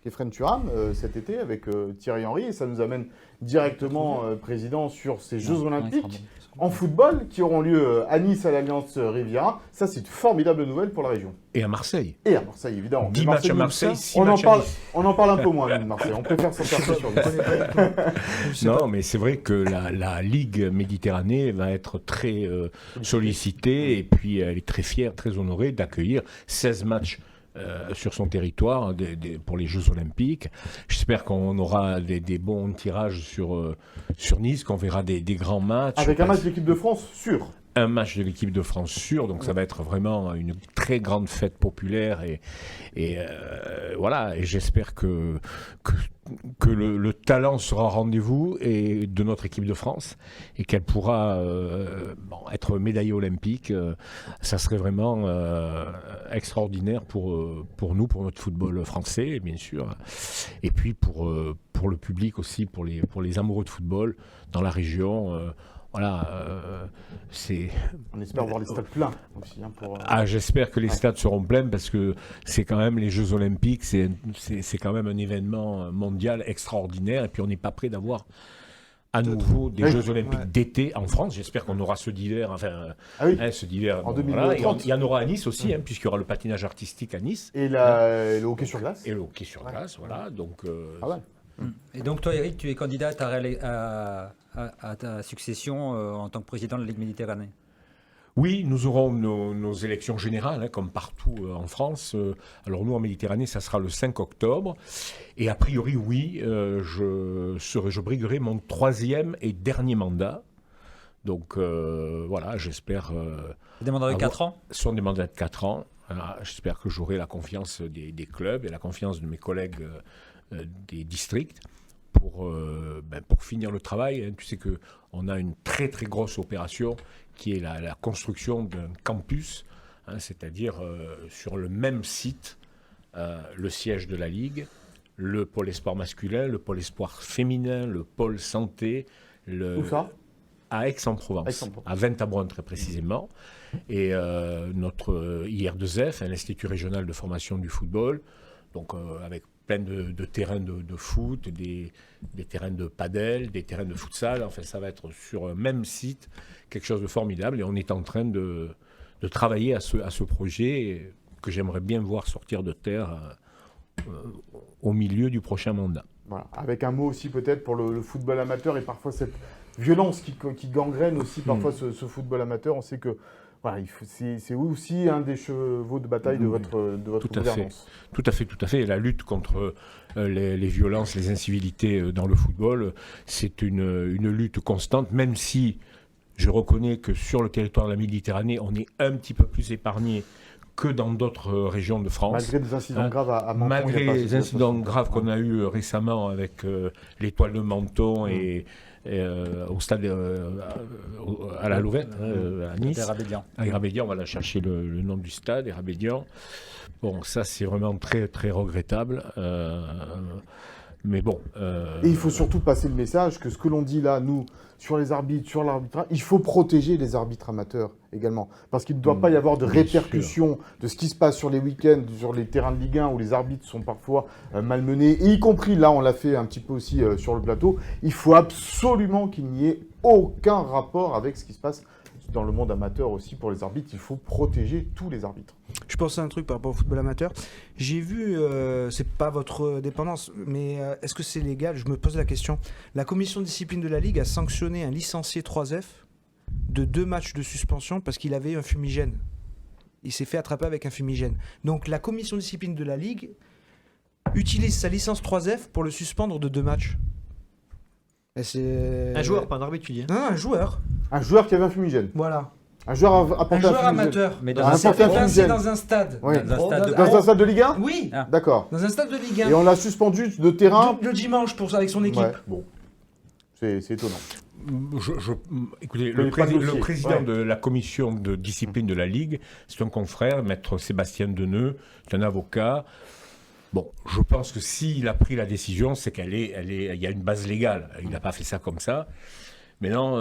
Khéphren Thuram cet été avec Thierry Henry, et ça nous amène directement, président, sur ces Jeux Olympiques en football qui auront lieu à Nice à l'Alliance Riviera. Ça, c'est une formidable nouvelle pour la région. Et à Marseille. Et à Marseille, évidemment. 10 matchs à Marseille, 6 on matchs en à Nice. On en parle un peu moins, nous, de Marseille. On préfère s'en faire sur Nice. Non, mais c'est vrai que la Ligue Méditerranée va être très sollicitée, et puis elle est très fière, très honorée d'accueillir 16 matchs sur son territoire pour les Jeux Olympiques. J'espère qu'on aura des bons tirages sur Nice, qu'on verra des grands matchs. Avec un match de l'équipe de France sûr. Un match de l'équipe de France sûr, donc ça va être vraiment une très grande fête populaire et voilà, et j'espère que le talent sera au rendez-vous et de notre équipe de France et qu'elle pourra être médaillée olympique. Ça serait vraiment extraordinaire pour nous, pour notre football français, bien sûr, et puis pour le public aussi, pour les amoureux de football dans la région. Voilà, on espère voir les stades pleins aussi. J'espère que les stades seront pleins parce que c'est quand même les Jeux Olympiques, c'est quand même un événement mondial extraordinaire. Et puis on n'est pas prêt d'avoir à nouveau des Jeux Olympiques d'été en France. J'espère qu'on aura ce d'hiver. Enfin, ce d'hiver. En 2030. Il y en aura à Nice aussi, puisqu'il y aura le patinage artistique à Nice. Et le hockey sur glace. Et le hockey sur glace, voilà. Donc. Et donc toi, Eric, tu es candidat à ta succession en tant que président de la Ligue Méditerranée? Oui, nous aurons nos élections générales, comme partout en France. Alors nous, en Méditerranée, ça sera le 5 octobre. Et a priori, oui, je briguerai mon 3e et dernier mandat. Donc voilà, j'espère... des mandats de 4 ans? Ce sont des mandats de 4 ans. Voilà, j'espère que j'aurai la confiance des clubs et la confiance de mes collègues des districts pour finir le travail. Tu sais qu'on a une très très grosse opération qui est la construction d'un campus, c'est-à-dire sur le même site, le siège de la Ligue, le pôle espoir masculin, le pôle espoir féminin, le pôle santé. Où ça ? À Aix-en-Provence, à Ventabronne très précisément. Et notre IR2F, l'Institut régional de formation du football, donc avec plein de terrains de foot, des terrains de padel, des terrains de futsal. Enfin, ça va être sur un même site, quelque chose de formidable. Et on est en train de travailler à ce projet que j'aimerais bien voir sortir de terre au milieu du prochain mandat. Voilà. Avec un mot aussi peut-être pour le football amateur et parfois cette violence qui gangrène aussi parfois ce football amateur. On sait que voilà, c'est aussi un des chevaux de bataille de votre gouvernance. Tout à fait. La lutte contre les violences, les incivilités dans le football, c'est une lutte constante, même si je reconnais que sur le territoire de la Méditerranée, on est un petit peu plus épargné que dans d'autres régions de France. Malgré des incidents graves à Menton. Malgré les incidents graves qu'on a eus récemment avec l'étoile de Menton et au stade à la Louvette, à Nice. À Érabédian, on va la chercher le nom du stade, Érabédian. Bon, ça c'est vraiment très très regrettable. Mais bon. Et il faut surtout passer le message que ce que l'on dit là, nous, sur les arbitres, sur l'arbitrage, il faut protéger les arbitres amateurs également. Parce qu'il ne doit pas y avoir de répercussions de ce qui se passe sur les week-ends, sur les terrains de Ligue 1 où les arbitres sont parfois malmenés. Et y compris, là, on l'a fait un petit peu aussi sur le plateau, il faut absolument qu'il n'y ait aucun rapport avec ce qui se passe dans le monde amateur aussi, pour les arbitres, il faut protéger tous les arbitres. Je pensais à un truc par rapport au football amateur. J'ai vu, c'est pas votre dépendance, mais est-ce que c'est légal? Je me pose la question. La commission de discipline de la Ligue a sanctionné un licencié 3F de 2 matchs de suspension parce qu'il avait un fumigène. Il s'est fait attraper avec un fumigène. Donc la commission de discipline de la Ligue utilise sa licence 3F pour le suspendre de 2 matchs. Et c'est... Un joueur, pas un arbitre, tu dis. Non, un joueur. Un joueur qui avait un fumigène. Voilà. Un joueur amateur. Mais dans un stade. Oui. Dans Dans un stade de Ligue 1 Oui. D'accord. Dans un stade de Ligue 1. Et on l'a suspendu de terrain le dimanche avec son équipe. Ouais, bon. C'est étonnant. Écoutez, le président de la commission de discipline de la Ligue, c'est un confrère, maître Sébastien Deneux, c'est un avocat. Bon, je pense que s'il a pris la décision, c'est il y a une base légale. Il n'a pas fait ça comme ça. Mais non,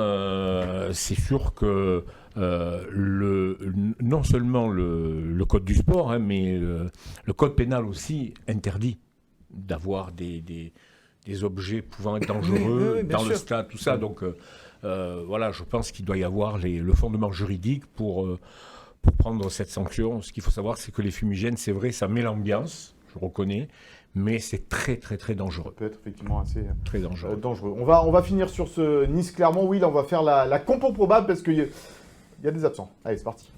c'est sûr que non seulement le code du sport, hein, mais le code pénal aussi interdit d'avoir des objets pouvant être dangereux dans le stade, tout ça. Donc voilà, je pense qu'il doit y avoir le fondement juridique pour prendre cette sanction. Ce qu'il faut savoir, c'est que les fumigènes, c'est vrai, ça met l'ambiance, je reconnais, mais c'est très très très dangereux. Ça peut être effectivement assez très dangereux. On va finir sur ce Nice-Clermont. Oui, là on va faire la compo probable parce qu'il y a des absents. Allez, c'est parti.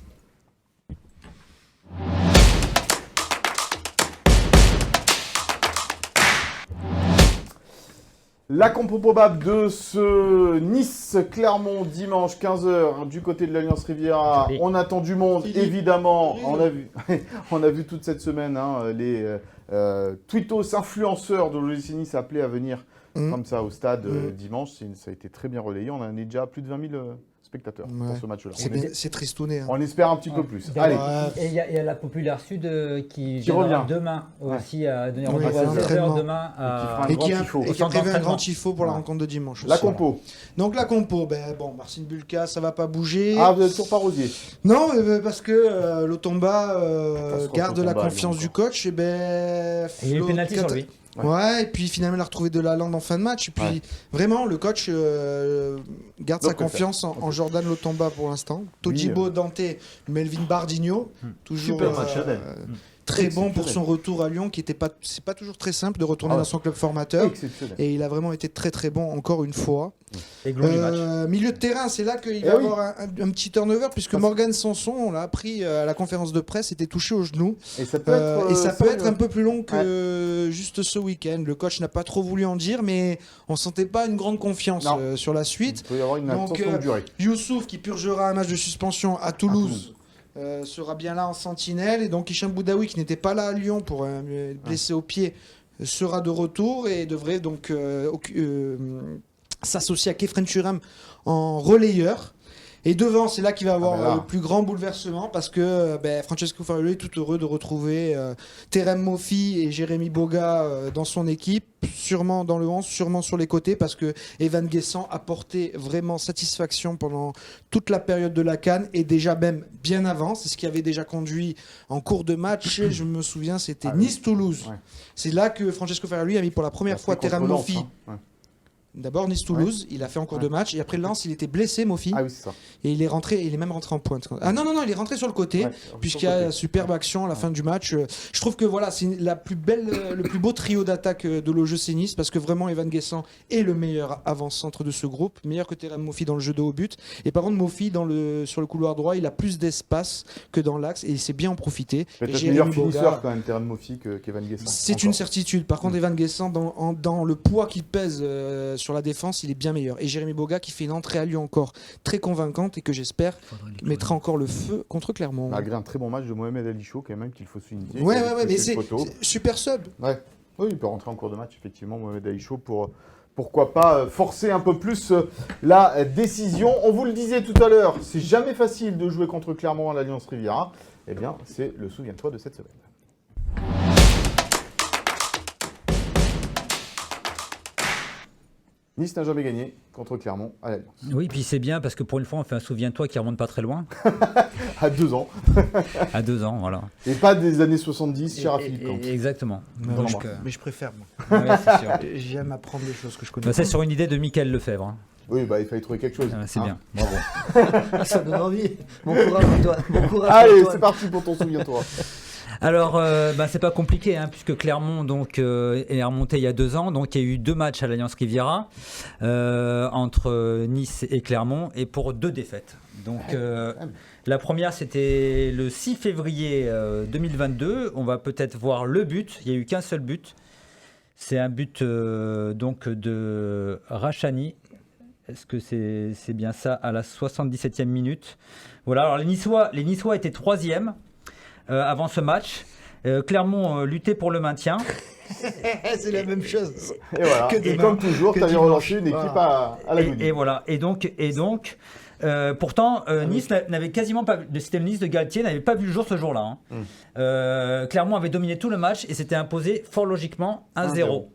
La compo probable de ce Nice-Clermont dimanche 15h du côté de l'Alliance Riviera. On attend du monde, évidemment. On a vu toute cette semaine les tweetos influenceurs de l'OGC Nice appelés à venir comme ça au stade dimanche. Ça a été très bien relayé. On en est déjà à plus de 20 000 spectateurs pour ce match-là. C'est tristouné. On espère un petit peu plus. Allez. Et il y a la Populaire Sud qui viendra demain aussi à donner rendez-vous à 16h demain. Et qui a prévu un grand tifo pour la rencontre de dimanche. La compo. Donc la compo, Marcin Bulka, ça va pas bouger. Ah, vous êtes toujours pas Rosier? Non, parce que Lotomba garde la confiance du coach. Et il y a eu pénalty sur lui. Ouais, et puis finalement, il a retrouvé de la lande en fin de match. Et puis vraiment, le coach garde sa confiance en Jordan Lotomba pour l'instant. Todibo, Dante, Melvin Bardinho. Toujours super match, très bon pour son retour à Lyon, c'est pas toujours très simple de retourner dans son club formateur. Et il a vraiment été très très bon encore une fois. Et milieu de terrain, c'est là qu'il va y avoir un petit turnover puisque Morgan Sanson, on l'a appris à la conférence de presse, était touché au genou. Et ça peut être, un peu plus long que juste ce week-end. Le coach n'a pas trop voulu en dire, mais on sentait pas une grande confiance sur la suite. Il peut y avoir une absence longue durée. Youssouf qui purgera un match de suspension à Toulouse. Sera bien là en sentinelle, et donc Hicham Boudaoui qui n'était pas là à Lyon pour blessé au pied sera de retour et devrait donc s'associer à Kefren Turam en relayeur. Et devant, c'est là qu'il va avoir le plus grand bouleversement parce que Francesco Farioli est tout heureux de retrouver Terem Moffi et Jérémy Boga dans son équipe, sûrement dans le 11, sûrement sur les côtés, parce que Evan Guessant a porté vraiment satisfaction pendant toute la période de la CAN et déjà même bien avant. C'est ce qui avait déjà conduit en cours de match. Je me souviens, c'était Nice-Toulouse. Ouais. C'est là que Francesco Farioli a mis pour la première fois Terem Moffi. D'abord Nice-Toulouse, il a fait en cours de match, et après Lens, il était blessé, Moffi. Ah oui, c'est ça. Et il est même rentré en pointe. Ah non, il est rentré sur le côté, puisqu'il y a une superbe action à la fin du match. Je trouve que voilà, c'est le plus beau trio d'attaque de l'OGC Nice, parce que vraiment, Evan Guessant est le meilleur avant-centre de ce groupe, meilleur que Terem Moffi dans le jeu de haut but. Et par contre, Moffi, sur le couloir droit, il a plus d'espace que dans l'axe, et il sait bien en profiter. Peut-être meilleur finisseur quand même, Terem Moffi, qu'Evan Guessant. C'est une certitude. Par contre, Evan Guessant, dans le poids qu'il pèse sur la défense, il est bien meilleur. Et Jérémy Boga qui fait une entrée à Lyon encore très convaincante et que j'espère mettra encore le feu contre Clermont. Malgré un très bon match de Mohamed Ali Chaud quand même qu'il faut souligner. Ouais, mais c'est super sub. Ouais. Oui, il peut rentrer en cours de match effectivement Mohamed Ali Chaud pour pourquoi pas forcer un peu plus la décision. On vous le disait tout à l'heure, c'est jamais facile de jouer contre Clermont à l'Alliance Riviera. Eh bien, c'est le souviens-toi de cette semaine. Nice n'a jamais gagné contre Clermont à l'Alliance. Oui, puis c'est bien parce que pour une fois, on fait un souviens-toi qui remonte pas très loin. À 2 ans. À 2 ans, voilà. Et pas des années 70 chez Philippe Camp. Exactement. Mais je préfère, moi. Ouais, c'est sûr. J'aime apprendre des choses que je connais. C'est sur une idée de Michael Lefebvre. Oui, bah, il fallait trouver quelque chose. C'est bien, bravo. Ça donne envie. Bon courage Antoine. Bon courage, Allez, Antoine. c'est parti pour ton souviens-toi. Alors, c'est pas compliqué, puisque Clermont donc, est remonté il y a 2 ans. Donc, il y a eu 2 matchs à l'Alliance Riviera entre Nice et Clermont, et pour 2 défaites. Donc, la première, c'était le 6 février 2022. On va peut-être voir le but. Il n'y a eu qu'un seul but. C'est un but donc de Rachani. Est-ce que c'est bien ça, à la 77e minute? Voilà, alors les Niçois étaient 3e avant ce match. Clermont luttait pour le maintien. C'est la même chose. Et voilà. Et comme toujours, tu avais relancé une équipe à la Goudie. Et voilà. Et donc pourtant, Nice n'avait quasiment pas vu. C'était le Nice de Galtier, n'avait pas vu le jour ce jour-là. Clermont avait dominé tout le match et s'était imposé fort logiquement 1-0.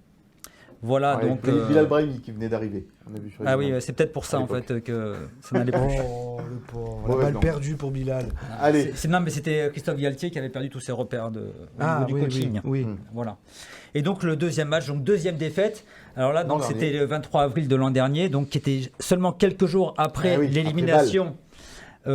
Voilà, ouais, donc. Bilal Brahimi qui venait d'arriver. On a vu sur oui, c'est peut-être pour ça en fait que ça n'allait pas. Oh, le pauvre. La balle perdue pour Bilal. Allez. Non, mais c'était Christophe Galtier qui avait perdu tous ses repères au niveau du coaching. Oui. Voilà. Et donc le deuxième match, donc deuxième défaite. Alors là, donc c'était le 23 avril de l'an dernier, donc qui était seulement quelques jours après l'élimination.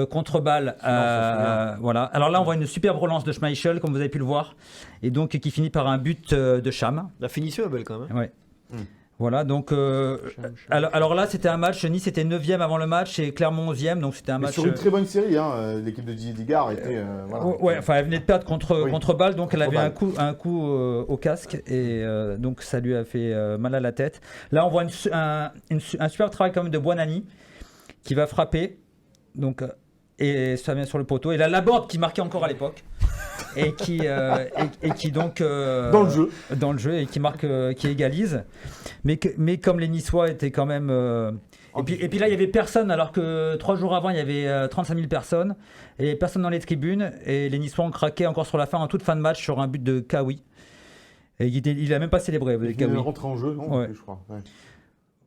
Contre Bâle, voilà. Alors là, on voit une superbe relance de Schmeichel, comme vous avez pu le voir, et donc qui finit par un but de Cham. La finition est belle quand même. Ouais. Voilà, donc alors là, c'était un match. Nice était 9e avant le match et Clermont 11e, donc c'était un match. Sur une très bonne série, l'équipe de Didier Digard était. Ouais, enfin, elle venait de perdre contre Bâle, donc elle avait un coup au casque et donc ça lui a fait mal à la tête. Là, on voit un super travail quand même de Buonanni qui va frapper. Donc, et ça vient sur le poteau. Et là, Laborde qui marquait encore à l'époque. Et qui donc. Dans le jeu, et qui marque, qui égalise. Mais comme les Niçois étaient quand même. Et puis là, il n'y avait personne, alors que 3 jours avant, il y avait 35 000 personnes. Et personne dans les tribunes. Et les Niçois ont craqué encore sur la fin, en toute fin de match, sur un but de Kawi. Et il n'a même pas célébré. Il venait de rentrer en jeu, non je crois. Ouais.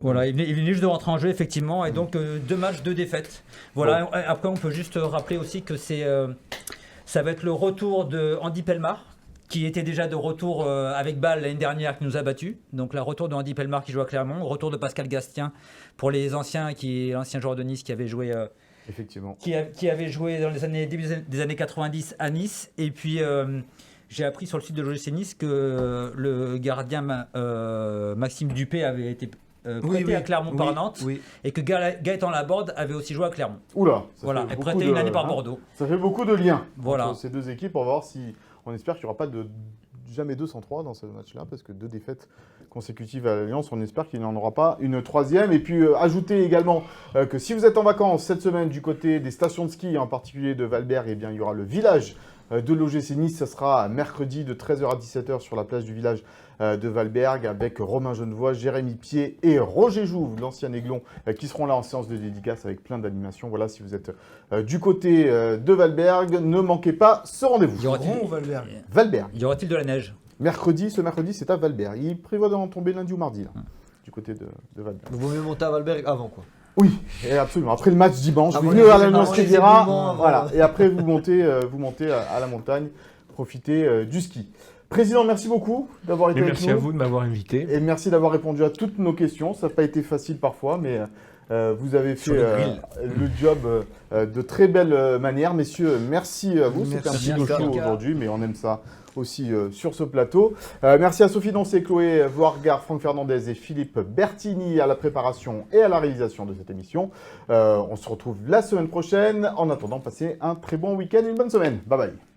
Voilà, il venait juste de rentrer en jeu, effectivement, et donc 2 matchs, 2 défaites. Voilà. Bon. Après, on peut juste rappeler aussi que ça va être le retour de Andy Pelmar, qui était déjà de retour avec Bâle l'année dernière, qui nous a battus. Donc, le retour de Andy Pelmar qui joue à Clermont, retour de Pascal Gastien pour les anciens, l'ancien joueur de Nice qui avait joué. Effectivement. Qui avait joué dans les début des années 90 à Nice, et puis. J'ai appris sur le site de l'OGC Nice que le gardien Maxime Dupé avait été prêté à Clermont par Nantes, et que Gaëtan Laborde avait aussi joué à Clermont. Oula, voilà, et prêté une année par Bordeaux. Ça fait beaucoup de liens entre ces 2 équipes. On va voir si. On espère qu'il n'y aura pas jamais 203 dans ce match-là, parce que 2 défaites consécutives à l'Alliance, on espère qu'il n'y en aura pas une 3e. Et puis ajoutez également que si vous êtes en vacances cette semaine du côté des stations de ski, en particulier de Valberg, eh bien, il y aura le village de l'OGC Nice. Ça sera mercredi de 13h à 17h sur la place du village de Valberg, avec Romain Genevois, Jérémy Pied et Roger Jouve, l'ancien Aiglon, qui seront là en séance de dédicace avec plein d'animations. Voilà, si vous êtes du côté de Valberg, ne manquez pas ce rendez-vous. Valberg. Y aura-t-il de la neige? Ce mercredi, c'est à Valberg. Il prévoit d'en tomber lundi ou mardi, là, du côté de Valberg. Il vaut mieux monter à Valberg avant, quoi. Oui, et absolument. Après le match dimanche, vous venez à l'Alliance Riviera, voilà, et après vous montez à la montagne, profitez du ski. Président, merci beaucoup d'avoir été avec nous. Merci à vous de m'avoir invité. Et merci d'avoir répondu à toutes nos questions. Ça n'a pas été facile parfois, mais vous avez fait le job de très belle manière. Messieurs, merci à vous. C'était un petit show aujourd'hui, mais on aime ça aussi sur ce plateau. Merci à Sophie Doncé, Chloé Voargar, Franck Fernandez et Philippe Bertini à la préparation et à la réalisation de cette émission. On se retrouve la semaine prochaine. En attendant, passez un très bon week-end et une bonne semaine. Bye bye.